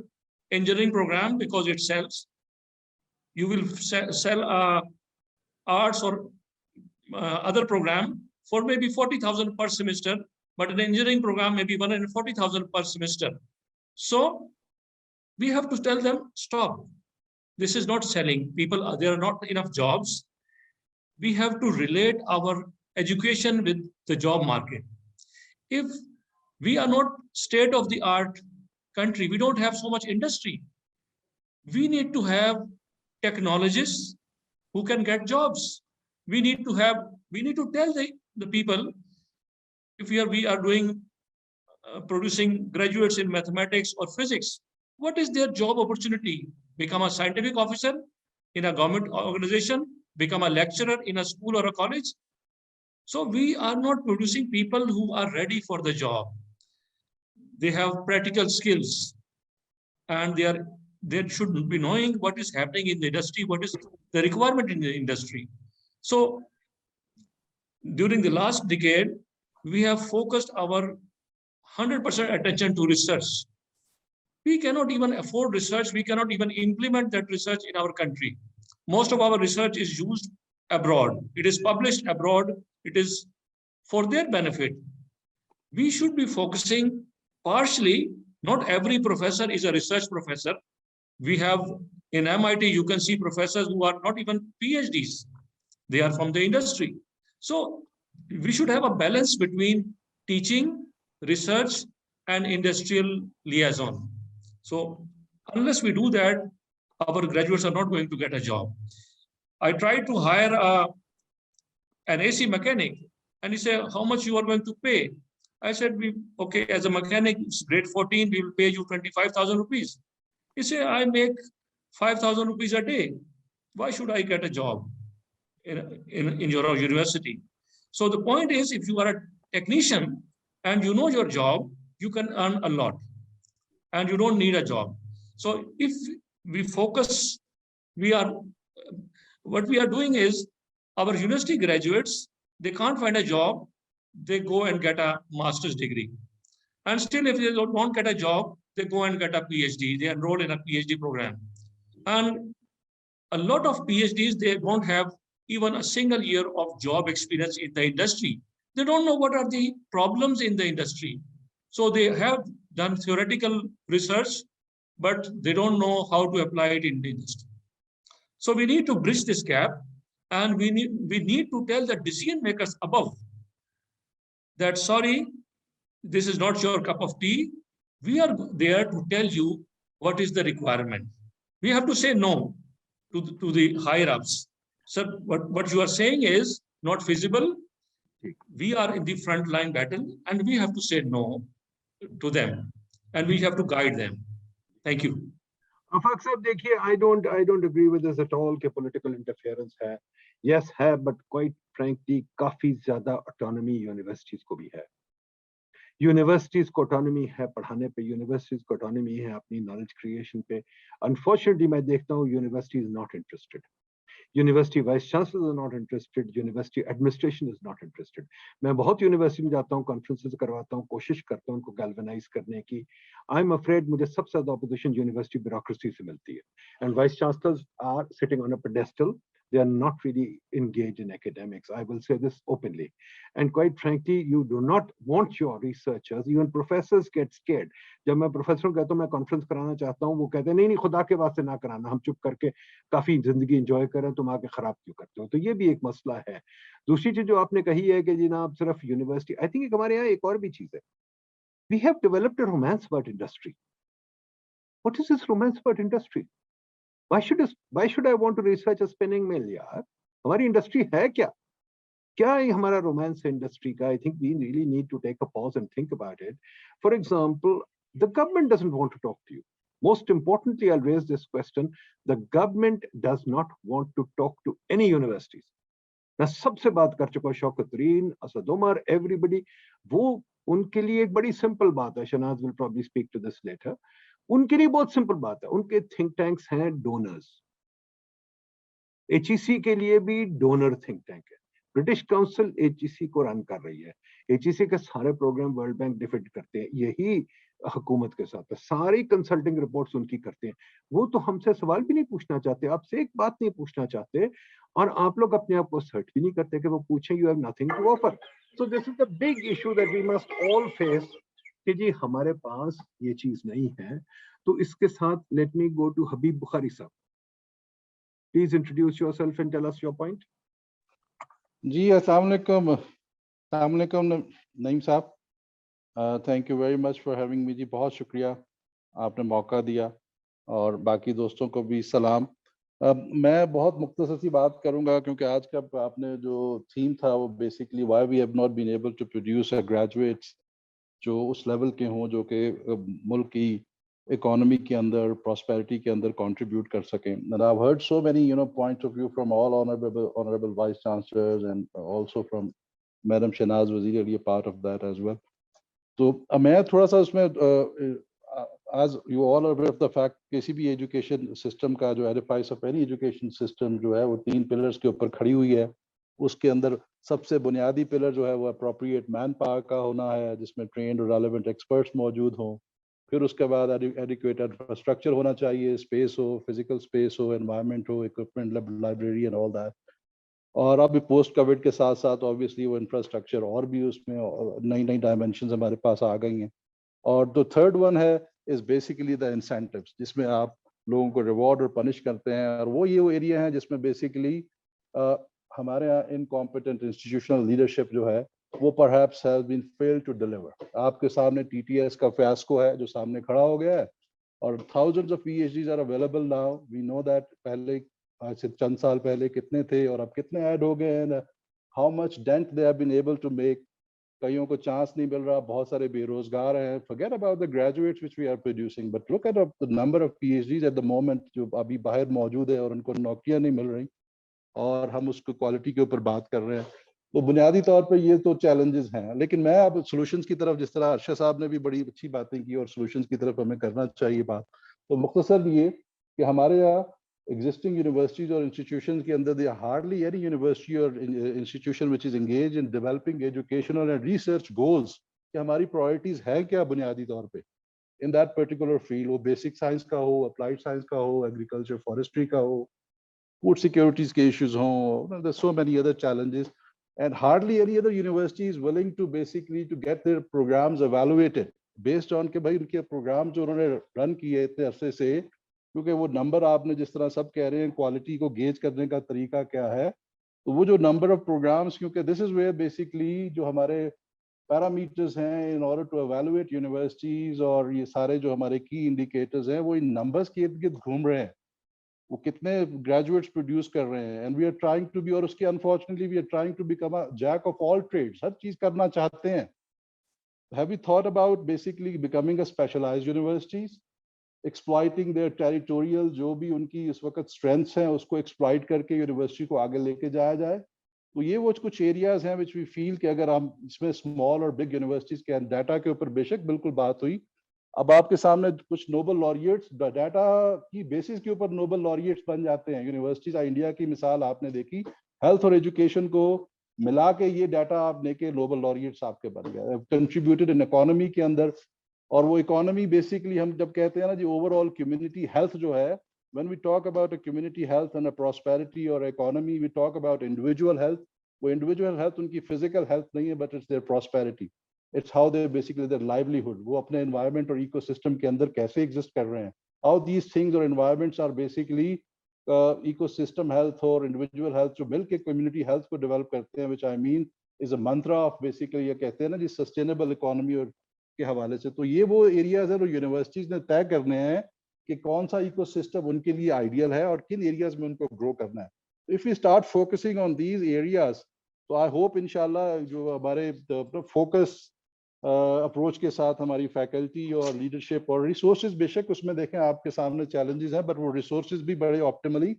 engineering program because it sells. You will sell arts or other program for maybe 40,000 per semester, but an engineering program maybe 140,000 per semester. So we have to tell them, stop. This is not selling. People, there are not enough jobs. We have to relate our education with the job market. If we are not state-of-the-art country, we don't have so much industry. We need to have technologists who can get jobs. We need to tell the people, if we are doing producing graduates in mathematics or physics, what is their job opportunity? Become a scientific officer in a government organization, become a lecturer in a school or a college. So we are not producing people who are ready for the job. They have practical skills, and they should be knowing what is happening in the industry, what is the requirement in the industry. So during the last decade, we have focused our 100% attention to research. We cannot even afford research. We cannot even implement that research in our country. most of our research is used abroad. It is published abroad. It is for their benefit. We should be focusing partially. Not every professor is a research professor. We have in MIT, you can see professors who are not even PhDs. They are from the industry. So we should have a balance between teaching, research, and industrial liaison. So unless we do that, our graduates are not going to get a job. I tried to hire an AC mechanic, and he said, how much you are going to pay? I said, okay, as a mechanic, it's grade 14, we will pay you 25,000 rupees. He said, I make 5,000 rupees a day. Why should I get a job in your university? So the point is, if you are a technician and you know your job, you can earn a lot and you don't need a job. So if we focus, what we are doing is, our university graduates, they can't find a job, they go and get a master's degree. And still, if they don't get a job, they go and get a PhD. They enroll in a PhD program. And a lot of PhDs, they don't have even a single year of job experience in the industry. They don't know what are the problems in the industry. So they have done theoretical research, but they don't know how to apply it in the industry. So we need to bridge this gap, and we need to tell the decision makers above that, sorry, this is not your cup of tea. We are there to tell you what is the requirement. We have to say no to the higher ups. So what you are saying is not feasible. We are in the front line battle, and we have to say no to them, and we have to guide them. Thank you. Afaq sahab, देखिए, I don't agree with this at all कि political interference है. Yes है, but quite frankly, काफी ज़्यादा autonomy universities को भी है. Universities को autonomy है पढ़ाने पे, universities को autonomy है अपनी knowledge creation पे. Unfortunately, मैं देखता हूँ university is not interested. University vice chancellors are not interested. University administration is not interested. मैं बहुत university में जाता हूँ, conferences करवाता हूँ, कोशिश करता हूँ उनको galvanize करने की. I'm afraid मुझे सबसे ज़्यादा opposition university bureaucracy से मिलती है. And vice chancellors are sitting on a pedestal. They are not really engaged in academics. I will say this openly. And quite frankly, you do not want your researchers, even professors get scared. जब मैं professor कहता हूँ मैं conference कराना चाहता हूँ, वो कहते हैं नहीं खुदा के वास्ते ना कराना, हम चुप करके काफी जिंदगी एंजॉय करें, तुम आके खराब क्यों करते हो? तो ये भी एक मसला है. दूसरी चीज जो आपने कही है कि जनाब सिर्फ यूनिवर्सिटी, आई थिंक हमारे यहाँ एक और भी चीज है. We have developed a romance about industry. What is this romance about industry? Why should I want to research a spinning mill, यार? हमारी इंडस्ट्री है क्या? क्या है हमारा रोमांस है इंडस्ट्री का? I think we really need to take a pause and think about it. For example, the government doesn't want to talk to you. Most importantly, I'll raise this question: the government does not want to talk to any universities. मैं सबसे बात कर चुका हूँ, शौकत तरीन, Asad Umar, everybody. वो उनके लिए एक बड़ी सिंपल बात है. Shahnaz will probably speak to this later. उनके लिए बहुत सिंपल बात है. उनके थिंक टैंक्स हैं डोनर्स. HEC के लिए भी डोनर थिंक टैंक है. ब्रिटिश काउंसिल HEC को रन कर रही है. HEC के सारे प्रोग्राम वर्ल्ड बैंक डिफेंड करते हैं, यही हुकूमत के साथ है. सारी कंसल्टिंग रिपोर्ट्स उनकी करते हैं. वो तो हमसे सवाल भी नहीं पूछना चाहते, आपसे एक बात नहीं पूछना चाहते, और आप लोग अपने आप को सर्ट भी नहीं करते कि वो पूछें. You have nothing to offer. So this is the big issue that we must all face कि जी हमारे पास ये चीज नहीं है. तो इसके साथ let me go to Habib Bukhari साहब. Please introduce yourself and tell us your point. जी अस्सलाम वालेकुम नईम साहब. Thank you very much for having me जी. बहुत शुक्रिया, आपने मौका दिया, और बाकी दोस्तों को भी सलाम. मैं बहुत मुख्तसर सी बात करूंगा क्योंकि आज का आपने जो थीम था वो basically why we have not been able to produce graduates जो उस लेवल के हों जो कि मुल्क की इकोनॉमी के अंदर, प्रॉस्पेरिटी के अंदर कंट्रीब्यूट कर सकें. And I've heard so many points of view from all honorable vice chancellors and also from Madam Shanaz Waziri, a part of that as well. तो मैं थोड़ा सा उसमें as you all are aware of the fact किसी भी education system का जो edifice of any education system जो है वो 3 पिलर्स के ऊपर खड़ी हुई है. उसके अंदर सबसे बुनियादी पिलर जो है वो appropriate मैन पावर का होना है, जिसमें ट्रेंड और रेलेवेंट एक्सपर्ट्स मौजूद हों. फिर उसके बाद एडिक्वेट इंफ्रास्ट्रक्चर होना चाहिए, स्पेस हो, फिजिकल स्पेस हो, एनवायरनमेंट हो, equipment, library and all that. और अभी पोस्ट कोविड के साथ साथ ऑब्वियसली वो इंफ्रास्ट्रक्चर और भी उसमें नई नई डायमेंशंस हमारे पास आ गई हैं। और जो थर्ड वन है इज बेसिकली द इंसेंटिव्स, जिसमें आप लोगों को रिवॉर्ड और पनिश करते हैं, और वो एरिया है जिसमें बेसिकली हमारे यहाँ इनकॉम्पिटेंट इंस्टीट्यूशनल लीडरशिप जो है वो perhaps has been failed to deliver. आपके सामने टीटीएस का फियास्को है जो सामने खड़ा हो गया है, और thousands of PhDs are available now. We know that पहले आज से चंद साल पहले कितने थे और अब कितने ऐड हो गए हैं, how much dent they have been able to make. कईयों को चांस नहीं मिल रहा, बहुत सारे बेरोजगार हैं. Forget about the graduates which we are producing, but look at the number of PhDs at the moment जो अभी बाहर मौजूद है और उनको नौकरियां नहीं मिल रही, और हम उसको क्वालिटी के ऊपर बात कर रहे हैं. तो बुनियादी तौर पे ये तो चैलेंजेस हैं, लेकिन मैं अब सॉल्यूशंस की तरफ, जिस तरह अर्शद साहब ने भी बड़ी अच्छी बातें की और सॉल्यूशंस की तरफ हमें करना चाहिए बात, तो मुख्तसर ये कि हमारे यहाँ एग्जिस्टिंग यूनिवर्सिटीज और इंस्टीट्यूशंस के अंदर दे हार्डली एनी यूनिवर्सिटी और institution which is engage in developing educational and research goals, कि हमारी प्रायोरिटीज है क्या बुनियादी तौर पे इन दैट पर्टिकुलर फील्ड, वो बेसिक साइंस का हो, अप्लाइड साइंस का हो, एग्रीकल्चर फॉरेस्ट्री का हो, फूड सिक्योरिटीज के इश्यूज हों, there's so many other challenges, and hardly any other university is willing to basically to get their programs evaluated based on कि भाई उनके प्रोग्राम जो उन्होंने रन किए इतने अरसे से, क्योंकि वो नंबर आपने जिस तरह सब कह रहे हैं क्वालिटी को गेज करने का तरीका क्या है, तो वो जो नंबर ऑफ प्रोग्राम्स, क्योंकि दिस इज वेयर बेसिकली जो हमारे पैरामीटर्स हैं in order to evaluate universities, और ये सारे जो हमारे की इंडिकेटर्स हैं वो इन नंबर्स के इर्द गिर्द घूम रहे हैं, वो कितने ग्रेजुएट्स प्रोड्यूस कर रहे हैं, and we are trying to be, और उसके unfortunately we are trying to become a jack of all trades, हर चीज करना चाहते हैं. Have you thought about basically becoming a specialised universities, exploiting their territorial जो भी उनकी इस वक्त स्ट्रेंथ्स हैं उसको एक्सप्लॉइट करके यूनिवर्सिटी को आगे लेके जाया जाए. तो ये वो कुछ एरियाज हैं विच वी फील कि अगर हम इसमें स्मॉल और बिग यूनिवर्सिटीज के डाटा के ऊपर बेशक बिल्कुल बात हुई, अब आपके सामने कुछ नोबल लॉरिएट्स डाटा की बेसिस के ऊपर नोबल लॉरिएट्स बन जाते हैं यूनिवर्सिटीज. इंडिया की मिसाल आपने देखी, हेल्थ और एजुकेशन को मिला के ये डाटा आप लेके नोबल लॉरिएट्स आपके बन गए, कंट्रीब्यूटेड इन इकोनॉमी के अंदर. और वो इकोनॉमी बेसिकली हम जब कहते हैं ना जी ओवरऑल कम्युनिटी हेल्थ जो है, when we talk about a community health and a prosperity और economy, we talk about individual health. वो इंडिविजुअल हेल्थ उनकी फिजिकल हेल्थ नहीं है, but it's their prosperity, it's how they basically their livelihood, वो अपने environment और ecosystem के अंदर कैसे exist कर रहे हैं, how these things or environments are basically ecosystem health और individual health जो मिल के community health को develop करते हैं, which I mean is a mantra of basically ये कहते हैं ना जी sustainable economy और के हवाले से. तो ये वो areas है जो universities ने तय करने हैं कि कौन सा ecosystem उनके लिए ideal है और किन areas में उनको grow करना है. If we start focusing on these areas, तो I hope इंशाल्लाह जो हमारे focus अप्रोच के साथ हमारी फैकल्टी और लीडरशिप और रिसोर्सेज, बेशक उसमें देखें आपके सामने चैलेंजेस हैं, बट वो रिसोर्सेज भी बड़े ऑप्टिमली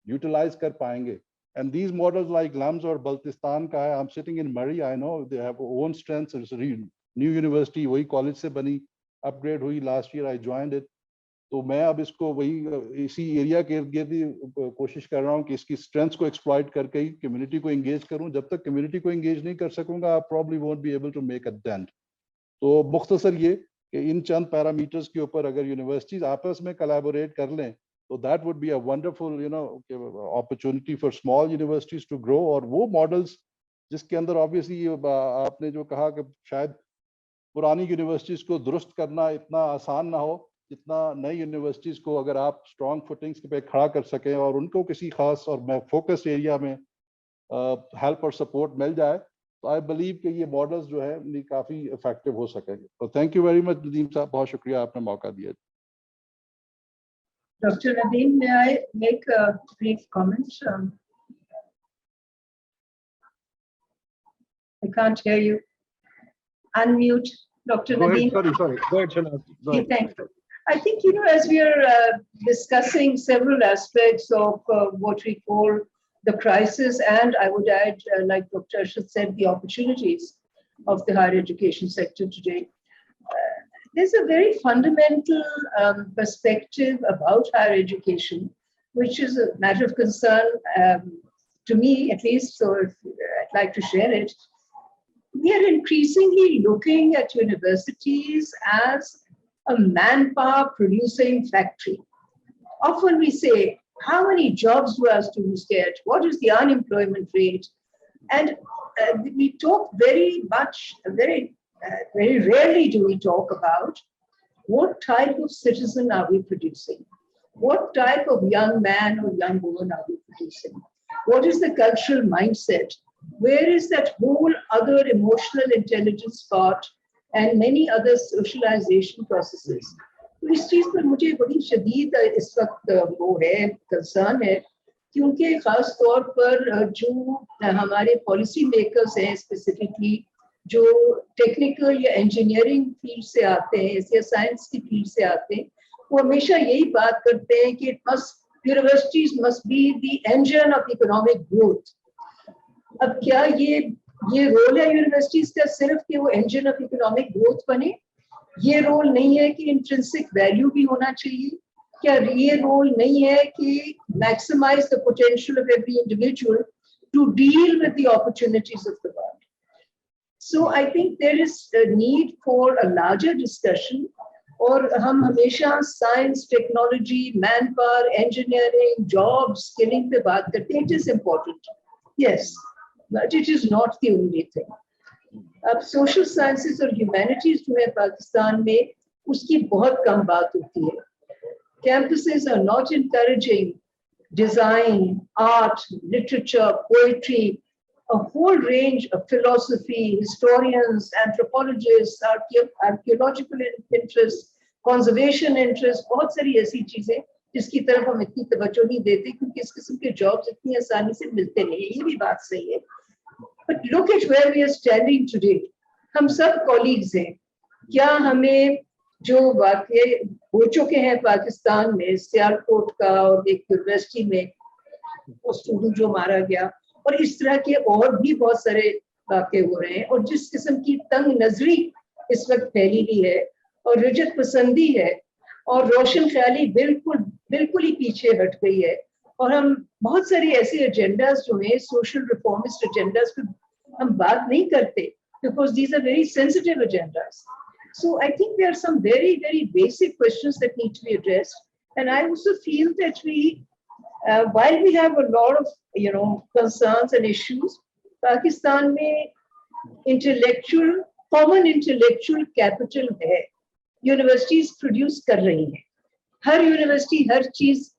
यूटिलाइज कर पाएंगे. And these models like LUMS और बल्तिस्तान का है, I am sitting in Murree, I know they have own strengths. New university वही कॉलेज से बनी, अपग्रेड हुई last year, I joined it. तो मैं अब इसको वही इसी एरिया के इर्द गिर्द कोशिश कर रहा हूँ कि इसकी स्ट्रेंथ्स को एक्सप्लॉइट करके ही कम्युनिटी को एंगेज करूँ. जब तक कम्युनिटी को एंगेज नहीं कर सकूंगा, I probably won't be able to make a dent. तो मुख्तसर ये कि इन चंद पैरामीटर्स के ऊपर अगर यूनिवर्सिटीज आपस में कोलैबोरेट कर लें, तो that would be a wonderful opportunity for small universities to grow. और वो मॉडल्स जिसके अंदर ऑब्वियसली आपने जो कहा कि शायद पुरानी यूनिवर्सिटीज को दुरुस्त करना इतना आसान ना हो जितना नई यूनिवर्सिटीज को अगर आप स्ट्रॉन्ग फुटिंग्स पे खड़ा कर सकें और उनको किसी खास और फोकस एरिया में हेल्प और सपोर्ट मिल जाए, तो आई बिलीव कि ये मॉडल्स जो है काफी इफेक्टिव हो सकेंगे. तो thank you very much Nadeem साहब, बहुत शुक्रिया आपने मौका दिया. Dr. Nadeem, may I make a brief comment? I can't hear you. Unmute, Dr. Nadeem. Sorry. Go ahead, Shanaz. Go ahead. Thank you. I think, as we are discussing several aspects of what we call the crisis, and I would add, like Dr. Arshad said, the opportunities of the higher education sector today. There's a very fundamental perspective about higher education, which is a matter of concern to me, at least, so I'd like to share it. We are increasingly looking at universities as a manpower producing factory. Often we say, how many jobs do our students get? What is the unemployment rate? And we talk very much, very rarely do we talk about what type of citizen are we producing? What type of young man or young woman are we producing? What is the cultural mindset? Where is that whole other emotional intelligence part and many other socialization processes? तो इस चीज पर मुझे बड़ी शदीद इस वक्त वो है कंसर्न है क्योंकि खास तौर पर जो हमारे पॉलिसी मेकर्स हैं स्पेसिफिकली जो टेक्निकल या इंजीनियरिंग फील्ड से आते हैं या साइंस की फील्ड से आते हैं वो हमेशा यही बात करते हैं कि universities must be the engine of economic growth. अब क्या ये रोल है यूनिवर्सिटीज का सिर्फ कि वो इंजन ऑफ इकोनॉमिक ग्रोथ बने? ये रोल नहीं है कि इंट्रिंसिक वैल्यू भी होना चाहिए? क्या ये रोल नहीं है कि maximise the potential of every individual to deal with the opportunities of the world? So I think there is a need for a larger discussion. और हम हमेशा science, technology, manpower, engineering, job, skilling पे बात करते हैं। It is important, yes, but it is not the only thing. अब social sciences और humanities जो है पाकिस्तान में उसकी बहुत कम बात होती है। Campuses are not encouraging design, art, literature, poetry, a whole range of philosophy, historians, anthropologists, archaeological interests, conservation interests, बहुत सारी ऐसी चीजें जिसकी तरफ हम इतनी तवज्जो नहीं देते क्योंकि इस किस्म के जॉब्स इतनी आसानी से मिलते नहीं है। ये भी बात सही है। But look at where we are standing today. हम सब कॉलीग्स हैं। क्या हमें जो वाकये हो चुके हैं पाकिस्तान में, सियालकोट का और एक यूनिवर्सिटी में वो स्टूडेंट जो मारा गया और इस तरह के और भी बहुत सारे वाकये हो रहे हैं और जिस किस्म की तंग नजरी इस वक्त फैली हुई है और रिजत पसंदी है और रोशन ख्याली बिल्कुल ही पीछे हट गई है और हम बहुत सारे ऐसे एजेंडाज जो हैं सोशल रिफॉर्मिस्ट एजेंडाज पे हम बात नहीं करते because these are very sensitive agendas. So I think there are some very basic questions that need to be addressed, and I also feel that we while we have a lot of concerns and issues, Pakistan में common intellectual capital है, universities produce कर रही हैं। हर university हर चीज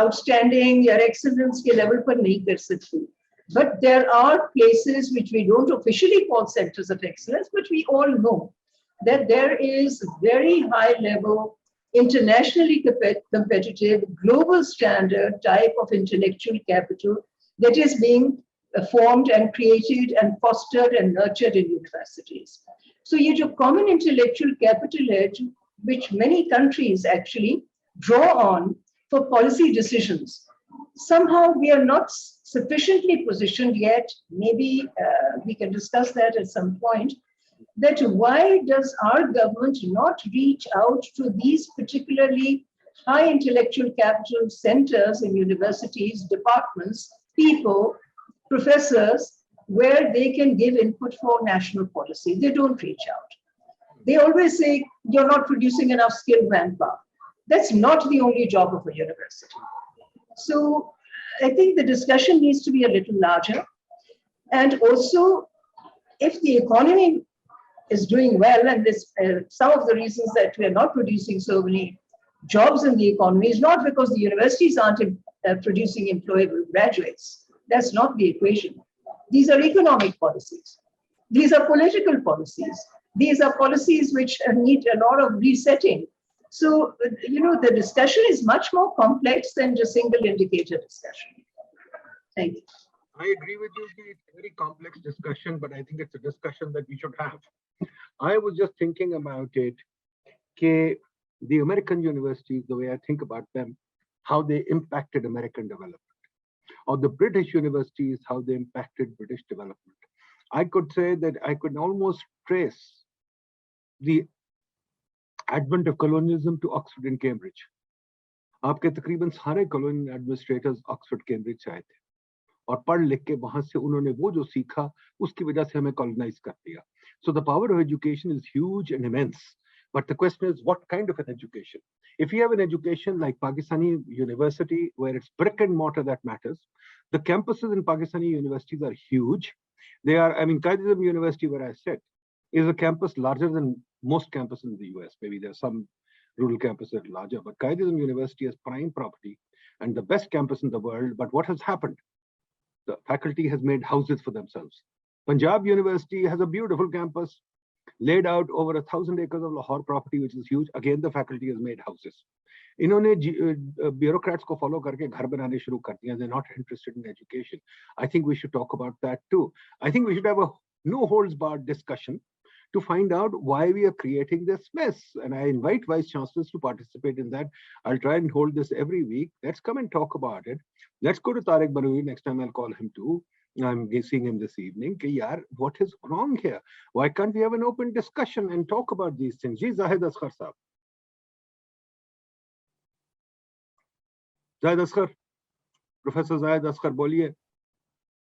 outstanding या excellence के level पर नहीं कर सकती, but there are places which we don't officially call centers of excellence, but we all know that there is very high level, internationally competitive, global standard type of intellectual capital that is being formed and created and fostered and nurtured in universities. So ये जो common intellectual capital है, which many countries actually draw on for policy decisions, somehow we are not sufficiently positioned yet. Maybe we can discuss that at some point, that why does our government not reach out to these particularly high intellectual capital centers in universities, departments, people, professors, where they can give input for national policy? They don't reach out. They always say, you're not producing enough skilled manpower. That's not the only job of a university. So I think the discussion needs to be a little larger. And also, if the economy is doing well, and this, some of the reasons that we are not producing so many jobs in the economy is not because the universities aren't producing employable graduates. That's not the equation. These are economic policies. These are political policies. These are policies which need a lot of resetting. So, the discussion is much more complex than just single indicator discussion. Thank you. I agree with you. It's a very complex discussion, but I think it's a discussion that we should have. I was just thinking about it, the American universities, the way I think about them, how they impacted American development, or the British universities, how they impacted British development. I could say that I could almost trace the advent of colonialism to Oxford and Cambridge. आपके तकरीबन सारे colonial administrators Oxford, Cambridge से आए थे और पढ़ लिख के वहां से उन्होंने वो जो सीखा उसकी वजह से हमें colonize कर दिया. So the power of education is huge and immense. But the question is, what kind of an education? If you have an education like Pakistani University, where it's brick and mortar that matters, the campuses in Pakistani universities are huge. They are, I mean, Qaid-e-Azam University, where I sit, is a campus larger than most campuses in the US. Maybe there are some rural campuses that are larger, but Qaid-e-Azam University is prime property and the best campus in the world. But what has happened? The faculty has made houses for themselves. Punjab University has a beautiful campus laid out over 1,000 acres of Lahore property, which is huge. Again, the faculty has made houses. इन्होंने bureaucrats को follow करके घर बनाने शुरू कर दिया. They're not interested in education. I think we should talk about that too. I think we should have a no holds barred discussion to find out why we are creating this mess. And I invite vice chancellors to participate in that. I'll try and hold this every week. Let's come and talk about it. Let's go to Tariq Banoui. Next time I'll call him too. I'm seeing him this evening. Yaar, what is wrong here? Why can't we have an open discussion and talk about these things? Ji Zahid Asghar Saab. Zahid Asghar, Professor Zahid Asghar, बोलिए.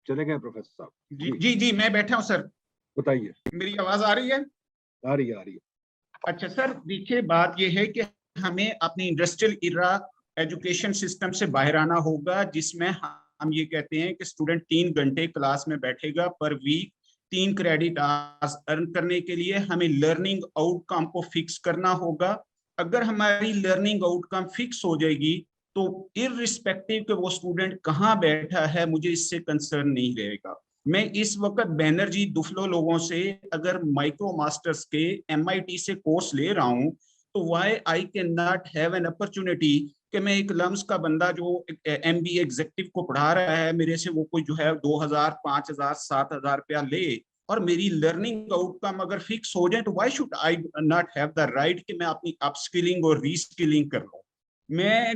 चले गए professor साहब. जी मैं बैठा हूं sir. बताइए. मेरी आवाज आ रही है? आ रही है. अच्छा सर, देखिए बात ये है कि हमें अपनी इंडस्ट्रियल इरा एजुकेशन सिस्टम से बाहर आना होगा, जिसमें हम ये कहते हैं कि स्टूडेंट 3 घंटे क्लास में बैठेगा पर वीक, 3 क्रेडिट आवर्स अर्न करने के लिए हमें लर्निंग आउटकम को फिक्स करना होगा. अगर हमारी लर्निंग आउटकम फिक्स हो जाएगी तो इररिस्पेक्टिव कि वो स्टूडेंट कहाँ बैठा है, मुझे इससे कंसर्न नहीं रहेगा. मैं इस वक्त बैनर्जी दुफलो लोगों से अगर माइक्रो मास्टर्स के MIT से कोर्स ले रहा हूँ तो why I can not have an opportunity कि मैं एक लम्स का बंदा जो MBA एग्जीक्यूटिव को पढ़ा रहा है, मेरे से वो कोई जो है 2000, 5000, 7000 रुपया ले और मेरी लर्निंग आउटकम अगर फिक्स हो जाए तो why should I not have the right कि मैं अपनी अपस्किलिंग और रीस्किलिंग कर लूँ. मैं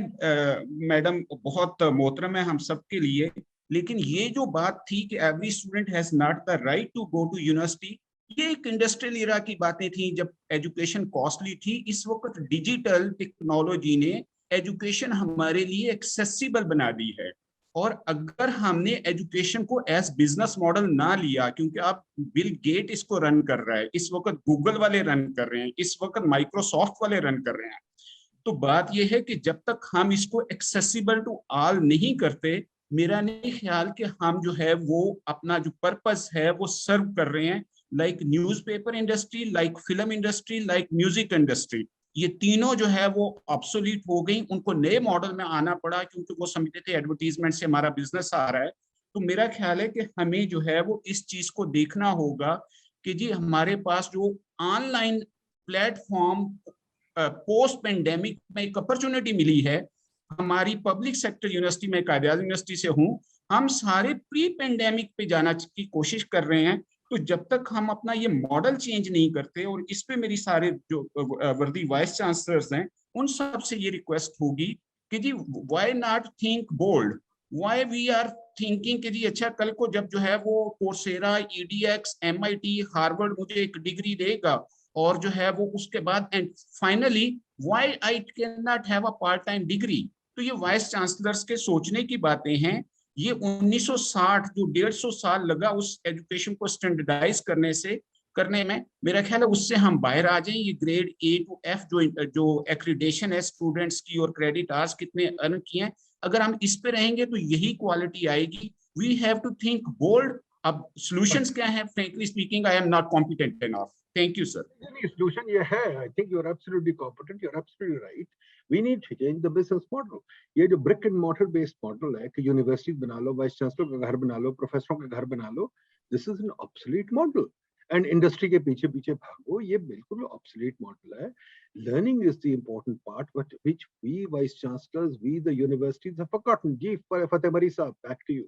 मैडम बहुत मोहतरम है हम सब के लिए, लेकिन ये जो बात थी कि every student has not the right to go to university, ये एक इंडस्ट्रियल इरा की बातें थी जब एजुकेशन कॉस्टली थी. इस वक्त डिजिटल टेक्नोलॉजी ने एजुकेशन हमारे लिए एक्सेसिबल बना दी है. और अगर हमने एजुकेशन को एज बिजनेस मॉडल ना लिया, क्योंकि आप बिल गेट इसको रन कर रहा है, इस वक्त गूगल वाले रन कर रहे हैं, इस वक्त माइक्रोसॉफ्ट वाले रन कर रहे हैं, तो बात यह है कि जब तक हम इसको एक्सेसिबल टू ऑल नहीं करते, मेरा नहीं ख्याल कि हम जो है वो अपना जो पर्पस है वो सर्व कर रहे हैं. Like newspaper industry, like film industry, like music industry, ये तीनों जो है वो ऑब्सोलीट हो गई. उनको नए मॉडल में आना पड़ा क्योंकि वो समझते थे एडवर्टीजमेंट से हमारा बिजनेस आ रहा है. तो मेरा ख्याल है कि हमें जो है वो इस चीज को देखना होगा कि जी हमारे पास जो ऑनलाइन प्लेटफॉर्म पोस्ट पेंडेमिक में एक अपॉर्चुनिटी मिली है. हमारी पब्लिक सेक्टर यूनिवर्सिटी में कायद-ए-आज़म यूनिवर्सिटी से हूँ, हम सारे प्री पेंडेमिक पे जाना की कोशिश कर रहे हैं. तो जब तक हम अपना ये मॉडल चेंज नहीं करते, और इस पे मेरी सारे जो वर्दी वाइस चांसलर्स हैं उन सब से ये रिक्वेस्ट होगी कि जी why not think bold, why we are thinking कि जी अच्छा कल को जब जो है वो कोर्सेरा, EDX, MIT, हार्वर्ड मुझे एक डिग्री देगा और जो है वो उसके बाद and finally why I can not have a part time degree. तो ये वाइस चांसलर्स के सोचने की बातें हैं. ये 1960 जो 150 साल लगा उस एजुकेशन को स्टैंडर्डाइज करने में, मेरा ख्याल है उससे हम बाहर आ जाएं. ये ग्रेड A to F जो एक्रीडेशन है स्टूडेंट्स की और क्रेडिट आवर्स कितने अर्न किए हैं, अगर हम इस पे रहेंगे तो यही क्वालिटी आएगी. We have to think bold. अब सॉल्यूशंस क्या है? Frankly speaking, I am not competent enough. Thank you, sir. Solution ये है. I think you're absolutely competent. You're absolutely right. We need to change the business model. ये जो brick and mortar based model है कि university बना लो, vice chancellor का घर बना लो, प्रोफेसरों का घर बना लो, this is an obsolete model. And industry के पीछे भागो, ये बिल्कुल obsolete model है. Learning is the important part, but which we vice chancellors, we the universities have forgotten. जी Fateh Mari साहब, back to you.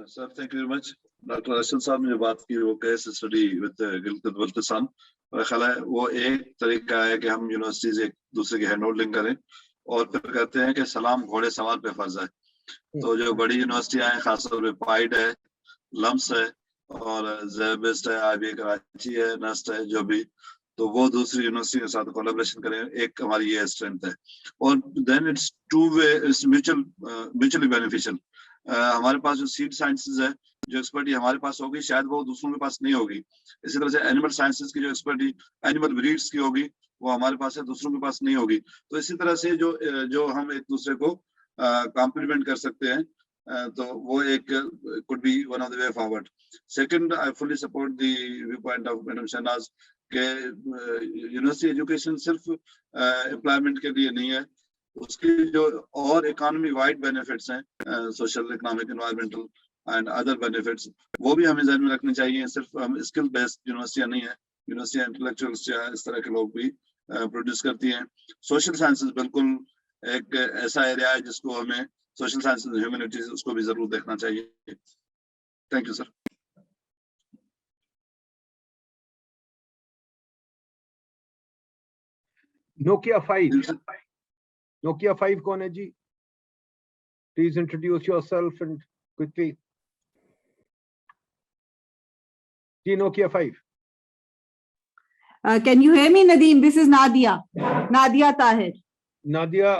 Sir, thank you very much. Doctor Ashal साहब ने जो बात की वो case study with Gilgit Baltistan, मेरा ख्याल है वो एक तरीका है कि हम यूनिवर्सिटीज एक दूसरे की हैंड होल्डिंग करें और फिर कहते हैं कि सलाम घोड़े सवार पे फर्ज है. तो जो बड़ी यूनिवर्सिटियां हैं, खासतौर पे पाइड है, लम्स है और ज़ेबिस्ट है, IBA कराची है, नस्ट है, जो भी, तो वो दूसरी यूनिवर्सिटी के साथ कोलैबोरेशन करें. एक हमारी ये स्ट्रेंथ है. और then it's two way, it's mutually beneficial. हमारे पास जो सीड साइंसेज है, जो एक्सपर्टी हमारे पास होगी शायद वो दूसरों के पास नहीं होगी। इसी तरह से एनिमल साइंसेज की जो एक्सपर्टी एनिमल ब्रीड्स की होगी वो हमारे पास है, दूसरों के पास नहीं होगी। तो इसी तरह से जो हम एक दूसरे को कॉम्प्लीमेंट कर सकते हैं, तो वो एक could be one of the way forward. Second, I fully support the viewpoint of Madam Shahnaz के यूनिवर्सिटी एजुकेशन सिर्फ एम्प्लॉयमेंट के लिए नहीं है, उसकी जो और इकोनॉमी वाइड बेनिफिट्स हैं, social, economic, environmental and other benefits, वो भी हमें ध्यान में रखने चाहिए। सिर्फ हम स्किल बेस्ड यूनिवर्सिटियां नहीं है, यूनिवर्सिटियां इंटेलेक्चुअल्स या इस तरह के लोग भी प्रोड्यूस करती हैं। सोशल साइंसेज बिल्कुल एक ऐसा एरिया है जिसको हमें, सोशल साइंसेज ह्यूमैनिटीज, उसको भी जरूर देखना चाहिए। Thank you sir. Nokia 5, Nokia 5 कौन है जी? Please introduce yourself and quickly. Ji Nokia 5. Can you hear me, Nadeem? This is Nadia Tahir. Nadia,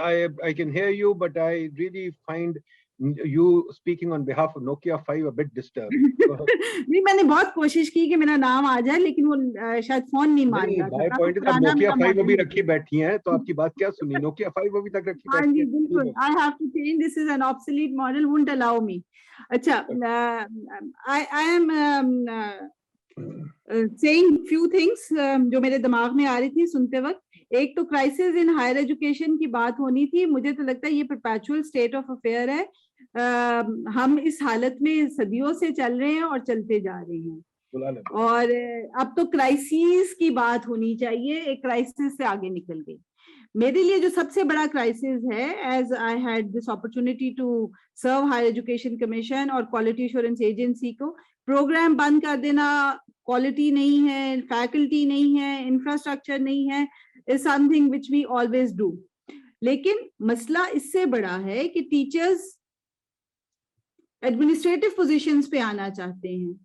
I can hear you, but I really find you speaking on behalf of Nokia 5 a bit disturbed. नहीं, मैंने बहुत कोशिश की कि मेरा नाम आ जाए, लेकिन वो शायद फोन नहीं मान रहा था। My point is, Nokia 5 अभी रखी बैठी हैं, तो आपकी बात क्या सुनी? Nokia 5 अभी तक रखी बैठी है। बिल्कुल, I have to change. This is an obsolete model, won't allow me. अच्छा, I am saying few things जो मेरे दिमाग में आ रही थी सुनते वक्त। एक तो क्राइसिस इन हायर एजुकेशन की बात होनी थी। मुझे तो लगता है ये परपेचुअल स्टेट ऑफ अफेयर है। हम इस हालत में सदियों से चल रहे हैं और चलते जा रहे हैं, और अब तो क्राइसिस की बात होनी चाहिए। एक क्राइसिस से आगे निकल गई। मेरे लिए जो सबसे बड़ा क्राइसिस है, as I had this opportunity to serve higher education commission और क्वालिटी एश्योरेंस एजेंसी को, प्रोग्राम बंद कर देना, क्वालिटी नहीं है, फैकल्टी नहीं है, इंफ्रास्ट्रक्चर नहीं है, is something which we always do. लेकिन मसला इससे बड़ा है कि टीचर्स एडमिनिस्ट्रेटिव पोजीशंस पे आना चाहते हैं।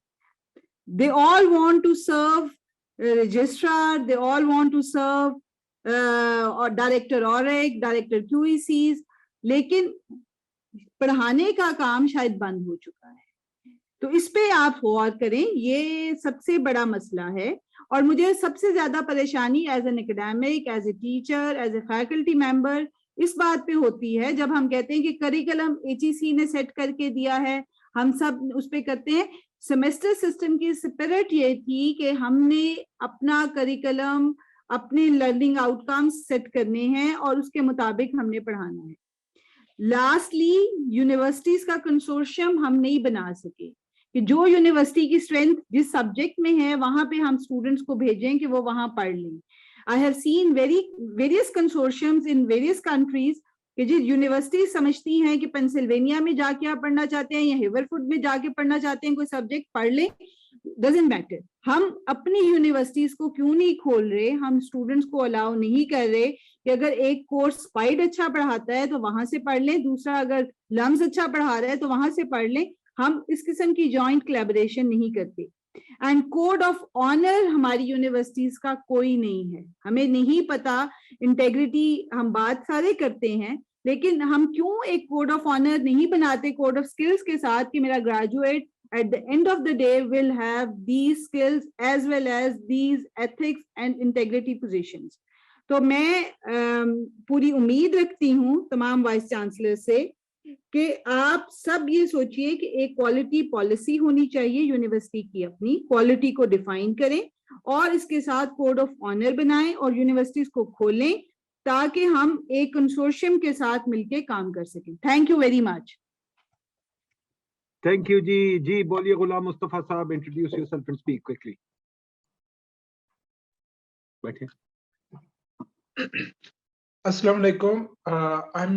They all want to serve registrar, they all want to serve और डायरेक्टर ऑरेक, डायरेक्टर क्यूईसीज, लेकिन पढ़ाने का काम शायद बंद हो चुका है। तो इस पे आप गौर करें, ये सबसे बड़ा मसला है। और मुझे सबसे ज्यादा परेशानी as an academic, as a teacher, as a faculty member इस बात पे होती है जब हम कहते हैं कि करिकुलम HEC ने सेट करके दिया है, हम सब उस पे करते हैं। सेमेस्टर सिस्टम की स्पिरिट ये थी कि हमने अपना करिकुलम, अपने लर्निंग आउटकम्स सेट करने हैं और उसके मुताबिक हमने पढ़ाना है। लास्टली, यूनिवर्सिटीज का कंसोर्शियम हम नहीं बना सके कि जो यूनिवर्सिटी की स्ट्रेंथ जिस सब्जेक्ट में है वहां पे हम स्टूडेंट्स को भेजें कि वो वहां पढ़ लें। I have seen various consortiums in various countries कि जी यूनिवर्सिटी समझती हैं कि पेंसिल्वेनिया में जाके आप पढ़ना चाहते हैं या हेवरफुड में जाके पढ़ना चाहते हैं, कोई सब्जेक्ट पढ़ लें, डजंट मैटर। हम अपनी यूनिवर्सिटीज को क्यों नहीं खोल रहे? हम स्टूडेंट्स को अलाउ नहीं कर रहे कि अगर एक कोर्स पाइड अच्छा पढ़ाता है तो वहां से पढ़ लें, दूसरा अगर लम्स अच्छा पढ़ा रहा है तो वहां से पढ़ लें। हम इस किस्म की जॉइंट कोलैबोरेशन नहीं करते। एंड कोड ऑफ ऑनर हमारी यूनिवर्सिटीज का कोई नहीं है। हमें नहीं पता, इंटेग्रिटी हम बात सारे करते हैं, लेकिन हम क्यों एक कोड ऑफ ऑनर नहीं बनाते कोड ऑफ स्किल्स के साथ कि मेरा graduate at the end of the day will have these skills as well as these ethics and integrity positions. तो मैं पूरी उम्मीद रखती हूँ तमाम वाइस चांसलर से कि आप सब ये सोचिए कि एक क्वालिटी पॉलिसी होनी चाहिए यूनिवर्सिटी की, अपनी क्वालिटी को डिफाइन करें और इसके साथ कोड ऑफ ऑनर बनाएं और यूनिवर्सिटीज को खोलें ताकि हम एक कंसोर्शियम के साथ मिलकर काम कर सकें। Thank you very much. Thank you जी बोलिए गुलाम मुस्तफा साहब, introduce yourself and speak quickly. बैठिए। अस्सलाम वालेकुम, I'm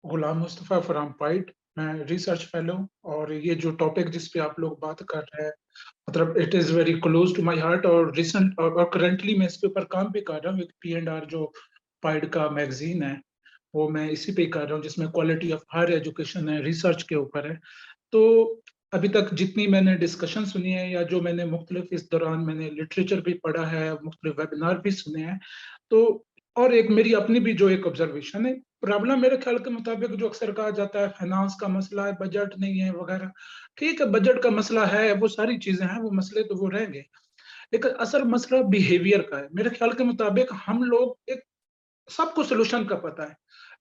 Ghulam Mustafa from PIDE। मैं रिसर्च फेलो और ये जो टॉपिक जिस पे आप लोग बात कर रहे हैं, मतलब it is very close to my heart और रिसेंट और करंटली मैं इसके ऊपर काम भी कर रहा हूँ। P&R जो PIDE का मैगजीन है वो मैं इसी पे कर रहा हूँ, जिसमें क्वालिटी ऑफ हायर एजुकेशन है, रिसर्च के ऊपर है। तो अभी तक जितनी मैंने डिस्कशन सुनी है या जो मैंने मुख्तलिफ इस दौरान मैंने लिटरेचर भी पढ़ा है, मुख्तलिफ वेबिनार भी सुने हैं, तो और एक मेरी अपनी भी जो एक ऑब्जर्वेशन है प्रॉब्लम मेरे ख्याल के मुताबिक जो अक्सर कहा जाता है फाइनेंस का मसला है, बजट नहीं है वगैरह, ठीक है बजट का मसला है, वो सारी चीजें हैं, वो मसले तो वो रहेंगे, लेकिन असल मसला बिहेवियर का है। मेरे ख्याल के मुताबिक हम लोग एक, सबको सोल्यूशन का पता है,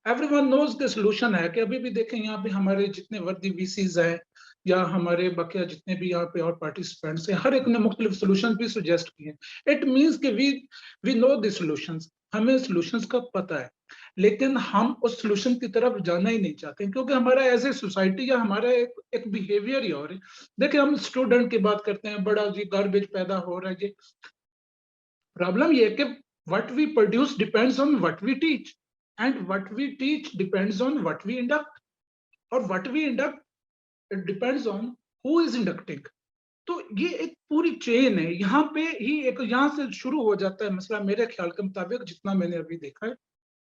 एवरीवन नोज के सोल्यूशन है कि अभी भी देखें यहाँ पे हमारे जितने वर्दी वीसीज हैं या हमारे बकिया जितने भी यहाँ पे और पार्टिसिपेंट्स हैं, हर एक ने मुख्तलिफ सोल्यूशन भी सजेस्ट किए। इट मीन्स कि वी नो द सोल्यूशंस, हमें सोल्यूशंस का पता है, लेकिन हम उस सोल्यूशन की तरफ जाना ही नहीं चाहते क्योंकि हमारा एज ए सोसाइटी या हमारा एक बिहेवियर ही और है। देखिए हम स्टूडेंट की बात करते हैं, बड़ा जी गार्बेज पैदा हो रहा है जी, प्रॉब्लम ये है कि what we produce depends on what we teach and what we teach depends on what we induct और what we induct it depends on who is inducting। तो ये एक पूरी चेन है, यहाँ पे ही एक यहाँ से शुरू हो जाता है मसला मेरे ख्याल के मुताबिक, जितना मैंने अभी देखा है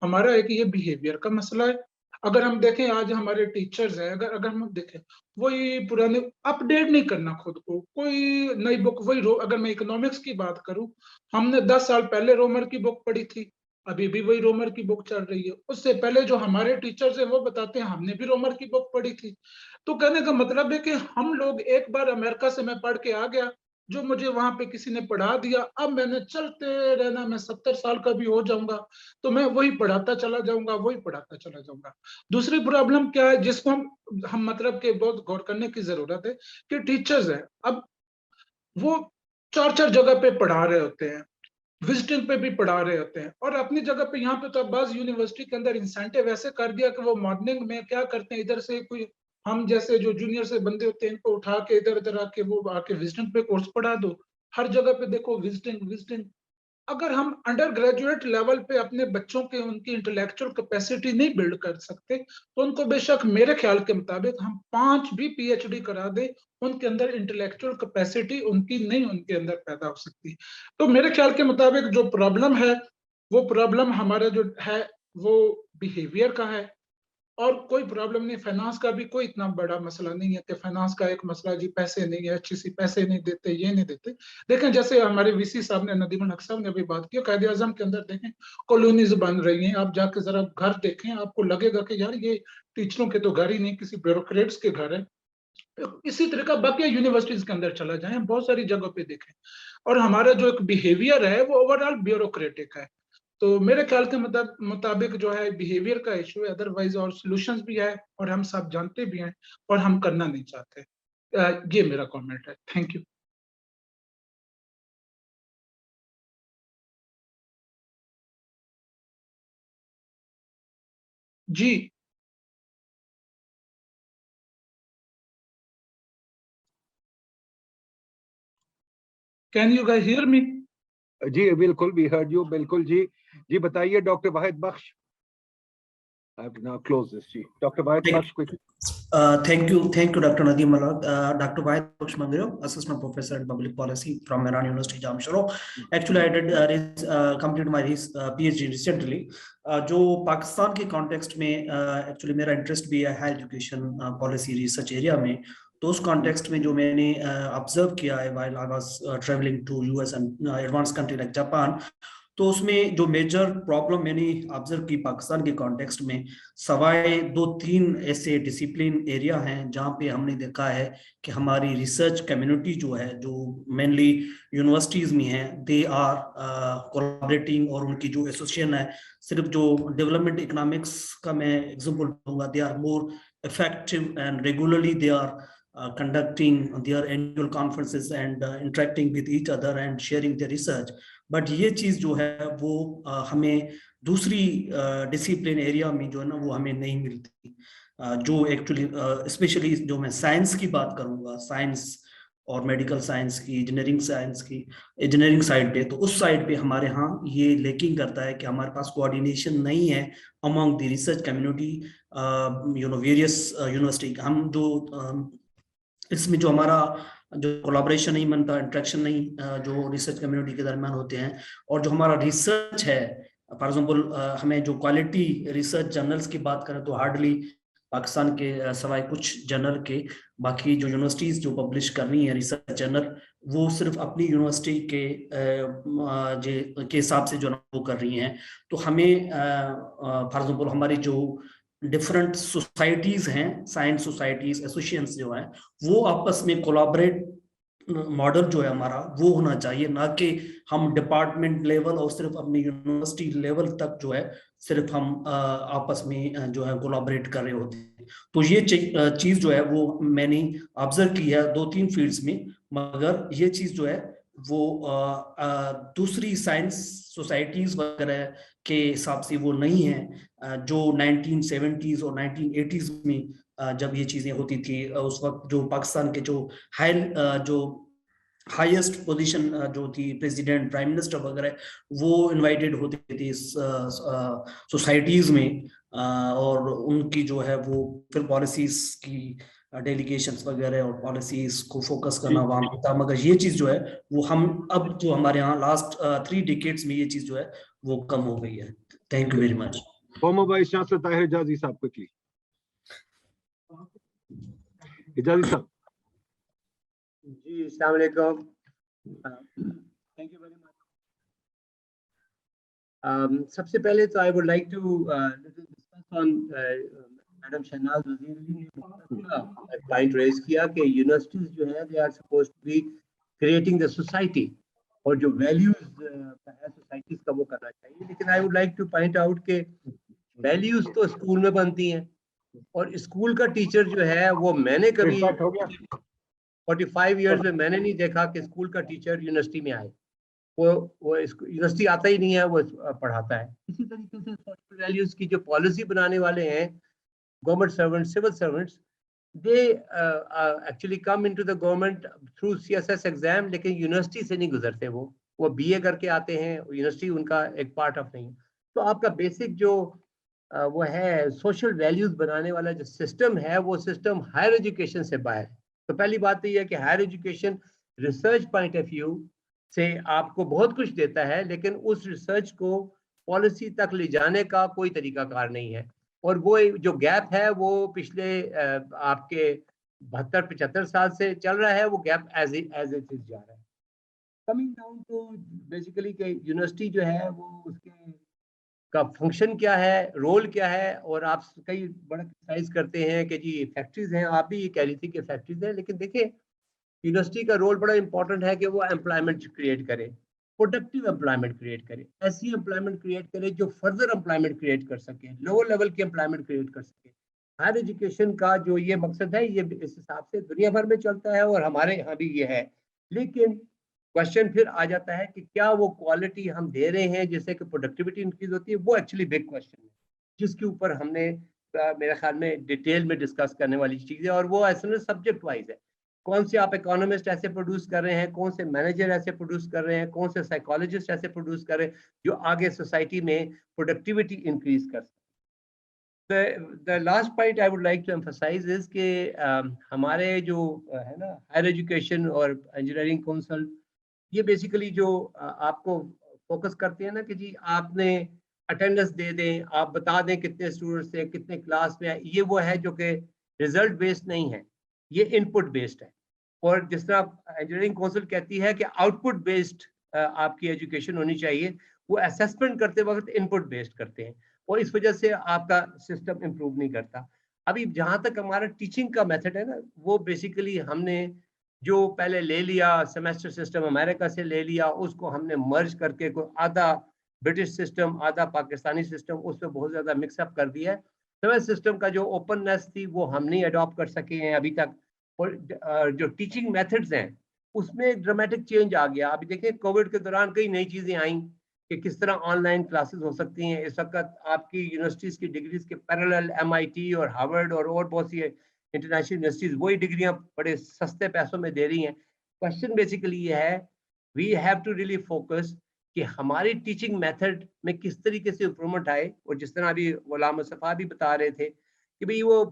हमारा एक ये बिहेवियर का मसला है। अगर हम देखें आज हमारे टीचर्स हैं, अगर हम देखें वही पुराने, अपडेट नहीं करना खुद को, कोई नई बुक वही अगर मैं इकोनॉमिक्स की बात करूं, हमने 10 साल पहले रोमर की बुक पढ़ी थी, अभी भी वही रोमर की बुक चल रही है, उससे पहले जो हमारे टीचर्स हैं वो बताते हैं हमने भी रोमर की बुक पढ़ी थी। तो कहने का मतलब है कि हम लोग, एक बार अमेरिका से मैं पढ़ के आ गया, जो मुझे वहां पे किसी ने पढ़ा दिया, अब मैंने चलते रहना, मैं 70 साल का भी हो जाऊंगा तो मैं वही पढ़ाता चला जाऊंगा, वही पढ़ाता चला जाऊंगा। दूसरी प्रॉब्लम क्या है जिसको हम मतलब के बहुत गौर करने की जरूरत है कि टीचर्स है, अब वो 4-4 जगह पे पढ़ा रहे होते हैं, विजिटिंग पे भी पढ़ा रहे होते हैं, और अपनी जगह पे यहाँ पे तो अब्बास यूनिवर्सिटी के अंदर इंसेंटिव ऐसे कर दिया कि वो मॉर्निंग में क्या करते हैं, इधर से कोई हम जैसे जो जूनियर से बंदे होते हैं इनको उठा के इधर इधर आके वो आके विजिटिंग पे कोर्स पढ़ा दो, हर जगह पे देखो विजिटिंग विजिटिंग। अगर हम अंडर ग्रेजुएट लेवल पे अपने बच्चों के उनकी इंटेलेक्चुअल कैपेसिटी नहीं बिल्ड कर सकते तो उनको बेशक मेरे ख्याल के मुताबिक हम 5 भी पीएचडी करा दे, उनके अंदर इंटेलेक्चुअल कैपेसिटी उनकी नहीं उनके अंदर पैदा हो सकती। तो मेरे ख्याल के मुताबिक जो प्रॉब्लम है वो प्रॉब्लम हमारा जो है वो बिहेवियर का है, और कोई प्रॉब्लम नहीं, फाइनेंस का भी कोई इतना बड़ा मसला नहीं है कि फाइनेंस का एक मसला जी पैसे नहीं है, अच्छी सी पैसे नहीं देते, ये नहीं देते। देखें जैसे हमारे वीसी साहब ने, नदीमुल हक साहब ने अभी बात की, कायदे आजम के अंदर देखें कॉलोनीज बन रही हैं, आप जाके जरा घर देखें, आपको लगेगा कि यार ये टीचरों के तो घर ही नहीं, किसी ब्यूरोक्रेट्स के घर है। इसी तरह का बाकी यूनिवर्सिटीज के अंदर चला जाए, बहुत सारी जगह पे देखें, और हमारा जो एक बिहेवियर है वो ओवरऑल ब्यूरोक्रेटिक है। तो मेरे ख्याल के मुताबिक जो है बिहेवियर का इशू है, अदरवाइज और सॉल्यूशंस भी है और हम सब जानते भी हैं और हम करना नहीं चाहते। ये मेरा कमेंट है। Thank you. जी can you guys hear me? जी बिल्कुल, वी हर्ड यू, बिल्कुल जी। जी बताइए doctor Wahid Bakhsh. I have now closed this. जी doctor Wahid Bakhsh quickly. Thank you, Dr. Nadeem Malak. Dr. Wahid Baksh Mangiro, Assistant Professor in Public Policy from Iran University, Jamshoro. Actually, I did complete my PhD recently. जो पाकिस्तान के context में actually मेरा interest भी है education policy research area में, तो उस context में जो मैंने ऑब्जर्व किया है while I was travelling to US and advance country like Japan, तो उसमें जो मेजर प्रॉब्लम मैंने ऑब्जर्व की पाकिस्तान के कॉन्टेक्स्ट में, सवाए 2-3 ऐसे डिसिप्लिन एरिया हैं जहाँ पे हमने देखा है कि हमारी रिसर्च कम्युनिटी जो है, जो मेनली यूनिवर्सिटीज में है, दे आर कोलैबोरेटिंग, और उनकी जो एसोसिएशन है, सिर्फ जो डेवलपमेंट इकोनॉमिक्स का मैं एग्जांपल दूंगा, they are more effective and regularly they are conducting their annual conferences and interacting with each other and sharing their research. But ये चीज जो है वो हमें दूसरी डिसिप्लिन एरिया में जो है ना वो हमें नहीं मिलती, जो एक्चुअली स्पेशली जो मैं साइंस की बात करूंगा, साइंस और मेडिकल साइंस की, इंजीनियरिंग साइंस की, इंजीनियरिंग साइड पे, तो उस साइड पे हमारे यहाँ ये लैकिंग करता है कि हमारे पास कोऑर्डिनेशन नहीं है among the research community, you know various university. हम जो इसमें जो हमारा जो कोलैबोरेशन नहीं बनता, इंटरेक्शन नहीं जो रिसर्च कम्युनिटी के दरमियान होते हैं, और जो हमारा रिसर्च है, फॉर एग्जांपल हमें जो क्वालिटी रिसर्च जर्नल्स की बात करें तो हार्डली पाकिस्तान के सवाए कुछ जर्नल के, बाकी जो यूनिवर्सिटीज जो पब्लिश कर रही हैं रिसर्च जर्नल, وہ صرف اپنی یونیورسٹی کے حساب سے جو وہ کر رہی ہیں. تو ہمیں فار ایگزامپل ہماری جو ڈفرنٹ سوسائٹیز ہیں, سائنس سوسائٹیز ایسوسیشنز جو ہیں, وہ آپس میں کولابریٹ ماڈل جو ہے ہمارا وہ ہونا چاہیے, نہ کہ ہم ڈپارٹمنٹ لیول اور صرف اپنی یونیورسٹی لیول تک جو ہے صرف ہم آپس میں جو ہے کولابریٹ کر رہے ہوتے ہیں. تو یہ چیز جو ہے وہ میں نے آبزرو کی ہے 2-3 فیلڈز میں, مگر یہ چیز جو ہے وہ دوسری سائنس سوسائٹیز وغیرہ کے حساب سے وہ نہیں ہے جو 1970s اور 1980s میں جب یہ چیزیں ہوتی تھی. اس وقت جو پاکستان کے جو ہائیسٹ پوزیشن جو تھی پریزیڈنٹ پرائم منسٹر وغیرہ وہ انوائٹیڈ ہوتے تھے سوسائٹیز میں, اور ان کی جو ہے وہ پھر پالیسیز کی ڈیلیگیشنز وغیرہ اور پالیسیز کو فوکس کرنا وہاں ہوتا. مگر یہ چیز جو ہے وہ ہم اب جو ہمارے یہاں لاسٹ 3 ڈیکیڈز میں یہ چیز جو ہے وہ کم ہو گئی ہے. Thank you very much. Former vice chancellor Tahir Ejazi صاحب quickly. اجازی صاحب. جی السلام علیکم. Thank you very much. سب سے پہلے تو I would like to discuss on madam Shahnaz Wazir نے پوائنٹ ریز کیا کہ یونیورسٹیز جو ہے they are supposed to be creating the society, اور جو ویلیوز ہے سوسائٹیز کا وہ کرنا چاہیے. لیکن I would like to point out کہ ویلیوز تو اسکول میں بنتی ہیں, اور اسکول کا ٹیچر جو ہے وہ میں نے کبھی 45 ایئرز میں میں نے نہیں دیکھا کہ اسکول کا ٹیچر یونیورسٹی میں آئے. وہ یونیورسٹی آتا ہی نہیں ہے, وہ پڑھاتا ہے. اسی طریقے سے سوشل ویلیوز کی جو پالیسی بنانے والے ہیں government servant, civil servants, they actually come into the government through CSS exam, لیکن یونیورسٹی سے نہیں گزرتے. وہ BA کر کے آتے ہیں, یونیورسٹی ان کا ایک پارٹ آف نہیں. تو آپ کا بیسک جو وہ ہے سوشل ویلیوز بنانے والا جو سسٹم ہے وہ سسٹم ہائر ایجوکیشن سے باہر ہے. تو پہلی بات تو یہ ہے کہ higher education research point of view سے آپ کو بہت کچھ دیتا ہے, لیکن اس ریسرچ کو پالیسی تک لے جانے کا کوئی طریقہ کار نہیں ہے. اور وہ جو گیپ ہے وہ پچھلے آپ کے 72-75 سال سے چل رہا ہے, وہ گیپ ایز اٹ از جا رہا ہے. کمنگ ڈاؤن ٹو بیسیکلی کہ یونیورسٹی جو ہے وہ اس کے کا فنکشن کیا ہے, رول کیا ہے. اور آپ کئی بڑا کرٹیسائز کرتے ہیں کہ جی فیکٹریز ہیں, آپ بھی یہ کہہ رہی تھی کہ فیکٹریز ہیں, لیکن دیکھیں یونیورسٹی کا رول بڑا امپورٹنٹ ہے کہ وہ امپلائمنٹ کریٹ کرے, پروڈکٹیو امپلائمنٹ کریٹ کرے, ایسی امپلائمنٹ کریٹ کرے جو فردر امپلائمنٹ کریٹ کر سکے, لوور لیول کی امپلائمنٹ کریٹ کر سکے. ہائر ایجوکیشن کا جو یہ مقصد ہے یہ اس حساب سے دنیا بھر میں چلتا ہے اور ہمارے یہاں بھی یہ ہے. لیکن کوشچن پھر آ جاتا ہے کہ کیا وہ کوالٹی ہم دے رہے ہیں جس سے کہ پروڈکٹیوٹی انکریز ہوتی ہے, وہ ایکچولی بگ کوشچن ہے جس کے اوپر ہم نے میرے خیال میں ڈیٹیل میں ڈسکس کرنے والی چیز ہے. اور وہ ایسے سبجیکٹ وائز ہے, کون سے آپ اکانومسٹ ایسے پروڈیوس کر رہے ہیں, کون سے مینیجر ایسے پروڈیوس کر رہے ہیں, کون سے سائیکالوجسٹ ایسے پروڈیوس کر رہے ہیں جو آگے سوسائٹی میں پروڈکٹیوٹی انکریز کر سکتے. The last point I would like to emphasize is کہ ہمارے جو ہے نا ہائر ایجوکیشن اور انجینئرنگ کونسل یہ بیسیکلی جو آپ کو فوکس کرتے ہیں نا کہ جی آپ نے اٹینڈنس دے دیں, آپ بتا دیں کتنے اسٹوڈنٹس تھے, کتنے کلاس میں, یہ وہ ہے جو کہ ریزلٹ بیسڈ نہیں ہے, یہ ان پٹ بیسڈ ہے. اور جس طرح انجینئرنگ کونسل کہتی ہے کہ آؤٹ پٹ بیسڈ آپ کی ایجوکیشن ہونی چاہیے, وہ اسیسمنٹ کرتے وقت ان پٹ بیسڈ کرتے ہیں, اور اس وجہ سے آپ کا سسٹم امپروو نہیں کرتا. ابھی جہاں تک ہمارا ٹیچنگ کا میتھڈ ہے نا, وہ بیسیکلی ہم نے جو پہلے لے لیا سیمیسٹر سسٹم امریکہ سے لے لیا, اس کو ہم نے مرج کر کے کوئی آدھا برٹش سسٹم آدھا پاکستانی سسٹم اس میں بہت زیادہ مکس اپ کر دیا ہے. سیمیسٹر سسٹم کا جو اوپننیس تھی وہ ہم نہیں اڈاپٹ کر سکے ہیں ابھی تک. اور جو ٹیچنگ میتھڈز ہیں اس میں ڈرامیٹک چینج آ گیا. ابھی دیکھیں کووڈ کے دوران کئی نئی چیزیں آئیں کہ کس طرح آن لائن کلاسز ہو سکتی ہیں. اس وقت آپ کی یونیورسٹیز کی ڈگریز کے پیرالل MIT اور ہارورڈ اور بہت سی انٹرنیشنل یونیورسٹیز وہی ڈگریاں بڑے سستے پیسوں میں دے رہی ہیں. کوشچن بیسیکلی یہ ہے, we have to really focus کہ ہماری ٹیچنگ میتھڈ میں کس طریقے سے امپرومنٹ آئے. اور جس طرح ابھی غلام مصطفیٰ بھی بتا رہے تھے کہ بھئی وہ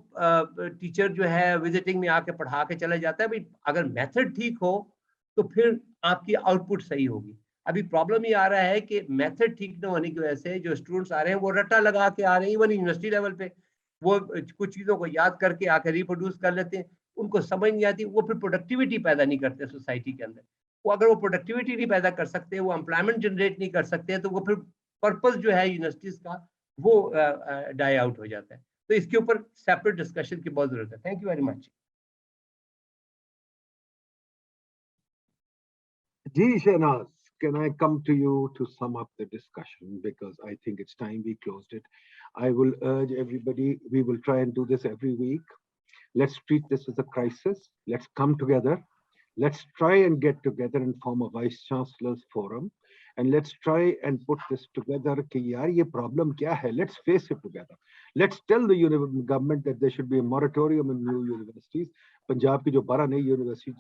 ٹیچر جو ہے وزٹنگ میں آ کے پڑھا کے چلا جاتا ہے, بھئی اگر میتھڈ ٹھیک ہو تو پھر آپ کی آؤٹ پٹ صحیح ہوگی. ابھی پرابلم یہ آ رہا ہے کہ میتھڈ ٹھیک نہ ہونے کی وجہ سے جو اسٹوڈنٹس آ رہے ہیں وہ رٹا لگا کے آ رہے ہیں. ایون یونیورسٹی لیول پہ وہ کچھ چیزوں کو یاد کر کے آ کے ریپروڈیوس کر لیتے ہیں, ان کو سمجھ نہیں آتی, وہ پھر پروڈکٹیوٹی پیدا نہیں کرتے سوسائٹی کے اندر. वो अगर वो प्रोडक्टिविटी नहीं पैदा कर सकते, वो एम्प्लॉयमेंट जनरेट नहीं कर सकते, तो वो फिर पर्पस जो है यूनिवर्सिटीज का वो डाई आउट हो जाता है। तो इसके ऊपर सेपरेट डिस्कशन की बहुत जरूरत है। Thank you very much. Ji Shahnaz, can I come to you to sum up the discussion, because I think it's time we closed it. I will urge everybody, we will try and do this every week. Let's treat this as a crisis. Let's come together. Let's try and get together and form a Vice Chancellors Forum. And let's try and put this together. Ki yaar, ye problem kya hai? Let's face it together. Let's tell the government that there should be a moratorium in new universities. Punjab ki jo 12 nayi university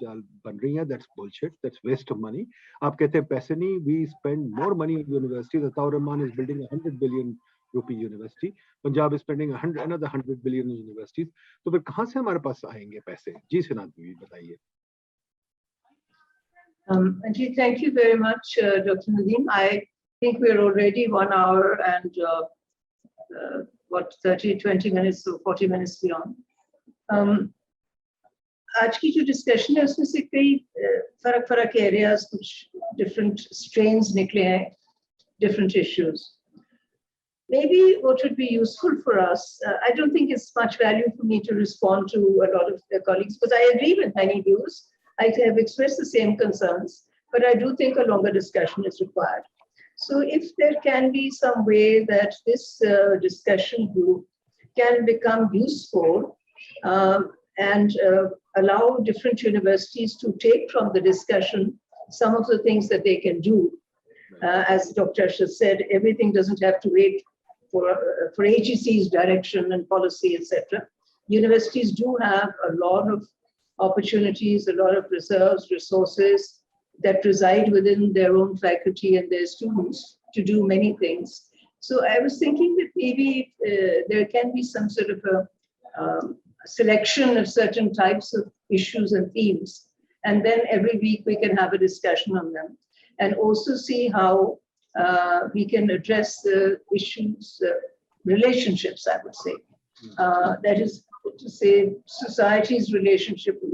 ban rahi hain, that's bullshit. That's waste of money. Aap kehte hain paise nahi, we spend more money on universities. Ataur Rahman is building 100 billion rupee university. Punjab is spending another 100 billion in universities. तो फिर कहाँ से हमारे पास आएंगे पैसे? जी सिनाद जी बताइए. Anji, thank you very much, Dr. Nadeem. I think we're already 1 hour and 20 minutes or 40 minutes beyond. आज की जो डिस्कशन है उसमें से कई फर्क एरियाज, कुछ डिफरेंट स्ट्रेन्स निकले हैं, different issues. Maybe what would be useful for us, I don't think it's much value for me to respond to a lot of the colleagues, because I agree with many views. I have expressed the same concerns, but I do think a longer discussion is required. So if there can be some way that this discussion group can become useful and allow different universities to take from the discussion some of the things that they can do. As Dr. Asher said, everything doesn't have to wait for HEC's direction and policy, etc. Universities do have a lot of opportunities, a lot of reserves, resources that reside within their own faculty and their students to do many things. So I was thinking that maybe there can be some sort of a selection of certain types of issues and themes, and then every week we can have a discussion on them, and also see how we can address the issues, relationships, I would say. That is to say, society's relationship with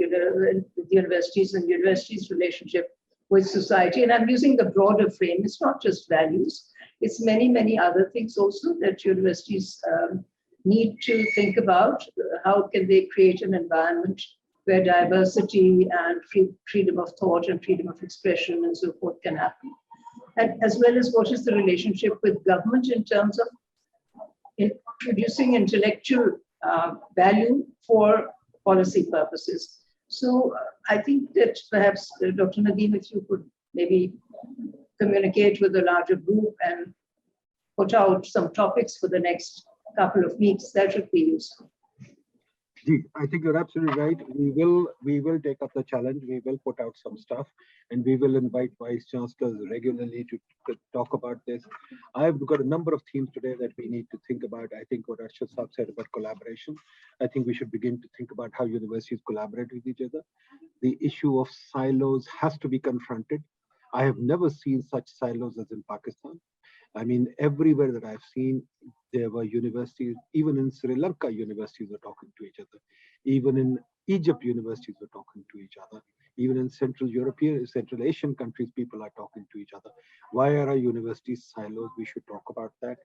universities and universities' relationship with society. And I'm using the broader frame. It's not just values. It's many, many other things also that universities need to think about. How can they create an environment where diversity and freedom of thought and freedom of expression and so forth can happen? And as well as what is the relationship with government in terms of producing intellectual value for policy purposes. So I think that perhaps Dr. Nadeem, if you could maybe communicate with a larger group and put out some topics for the next couple of weeks, that would be useful. I think you're absolutely right. We will take up the challenge. We will put out some stuff, and we will invite vice chancellors regularly to talk about this. I've got a number of themes today that we need to think about. I think what Arshad Saab said about collaboration, I think we should begin to think about how universities collaborate with each other. The issue of silos has to be confronted. I have never seen such silos as in Pakistan. I mean, everywhere that I've seen, there were universities, even in Sri Lanka, universities were talking to each other. Even in Egypt, universities were talking to each other. Even in Central Asian countries, people are talking to each other. Why are our universities silos? We should talk about that.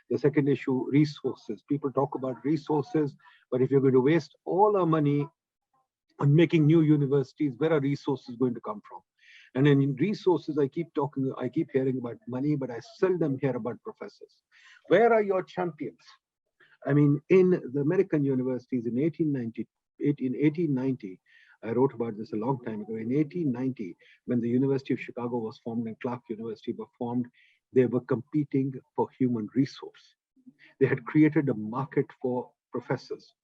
The second issue, resources. People talk about resources, but if you're going to waste all our money on making new universities, where are resources going to come from? And in resources, I keep hearing about money, but I seldom hear about professors. Where are your champions? I mean, in the American universities in 1890, I wrote about this a long time ago. In 1890, when the University of Chicago was formed and Clark University were formed, they were competing for human resource. They had created a market for professors.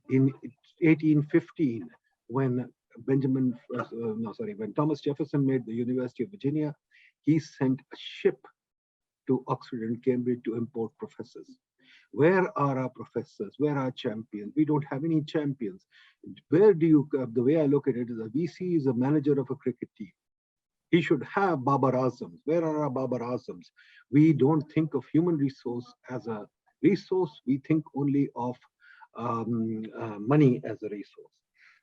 In 1815, when when Thomas Jefferson made the University of Virginia, he sent a ship to Oxford and Cambridge to import professors. Where are our professors? Where are champions? We don't have any champions. Where do you, the way I look at it is a VC is a manager of a cricket team. He should have Babar Azams. Where are our Babar Azams? We don't think of human resource as a resource. We think only of money as a resource.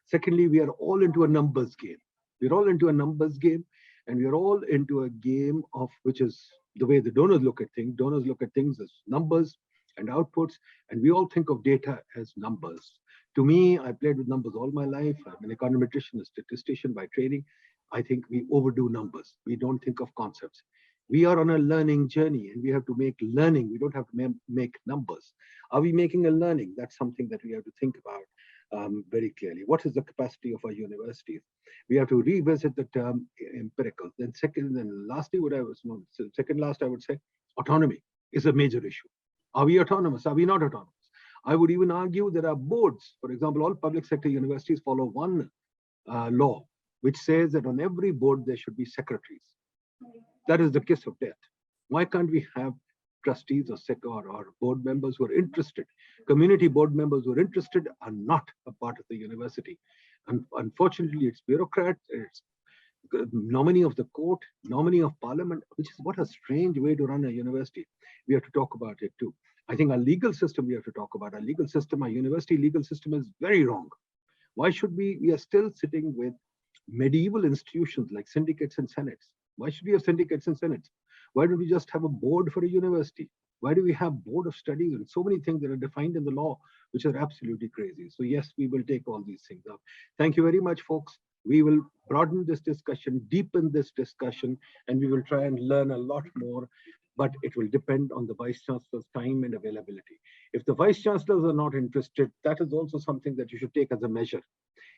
Secondly, we are all into a numbers game. We're all into a numbers game, and we're all into a game of which is the way the donors look at things. Donors look at things as numbers and outputs, and we all think of data as numbers. To me, I played with numbers all my life. I'm an econometrician, a statistician by training. I think we overdo numbers. We don't think of concepts. We are on a learning journey, and we have to make learning. We don't have to make numbers. Are we making a learning? That's something that we have to think about very clearly. What is the capacity of our universities? We have to revisit the term empirical. Then lastly, second last, I would say autonomy is a major issue. Are we autonomous? Are we not autonomous? I would even argue there are boards. For example, all public sector universities follow one law, which says that on every board there should be secretaries. That is the kiss of death. Why can't we have trustees or board members who are interested? Community board members who are interested are not a part of the university. And unfortunately, it's bureaucrats, it's nominee of the court, nominee of parliament, which is what a strange way to run a university. We have to talk about it too. I think our legal system, we have to talk about our legal system. Our university legal system is very wrong. Why should we are still sitting with medieval institutions like syndicates and senates? Why should we have syndicates and senates? Why don't we just have a board for a university? Why do we have board of studies and so many things that are defined in the law, which are absolutely crazy? So yes, we will take all these things up. Thank you very much, folks. We will broaden this discussion, deepen this discussion, and we will try and learn a lot more, but it will depend on the Vice Chancellor's time and availability. If the Vice Chancellors are not interested, that is also something that you should take as a measure.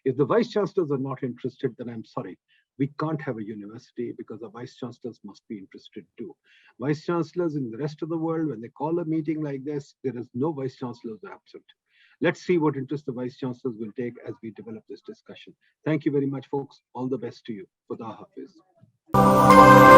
If the Vice Chancellors are not interested, then I'm sorry. We can't have a university because the Vice Chancellors must be interested too. Vice Chancellors in the rest of the world, when they call a meeting like this, there is no Vice Chancellors absent. Let's see what interest the Vice Chancellors will take as we develop this discussion. Thank you very much, folks. All the best to you. Khuda Hafiz.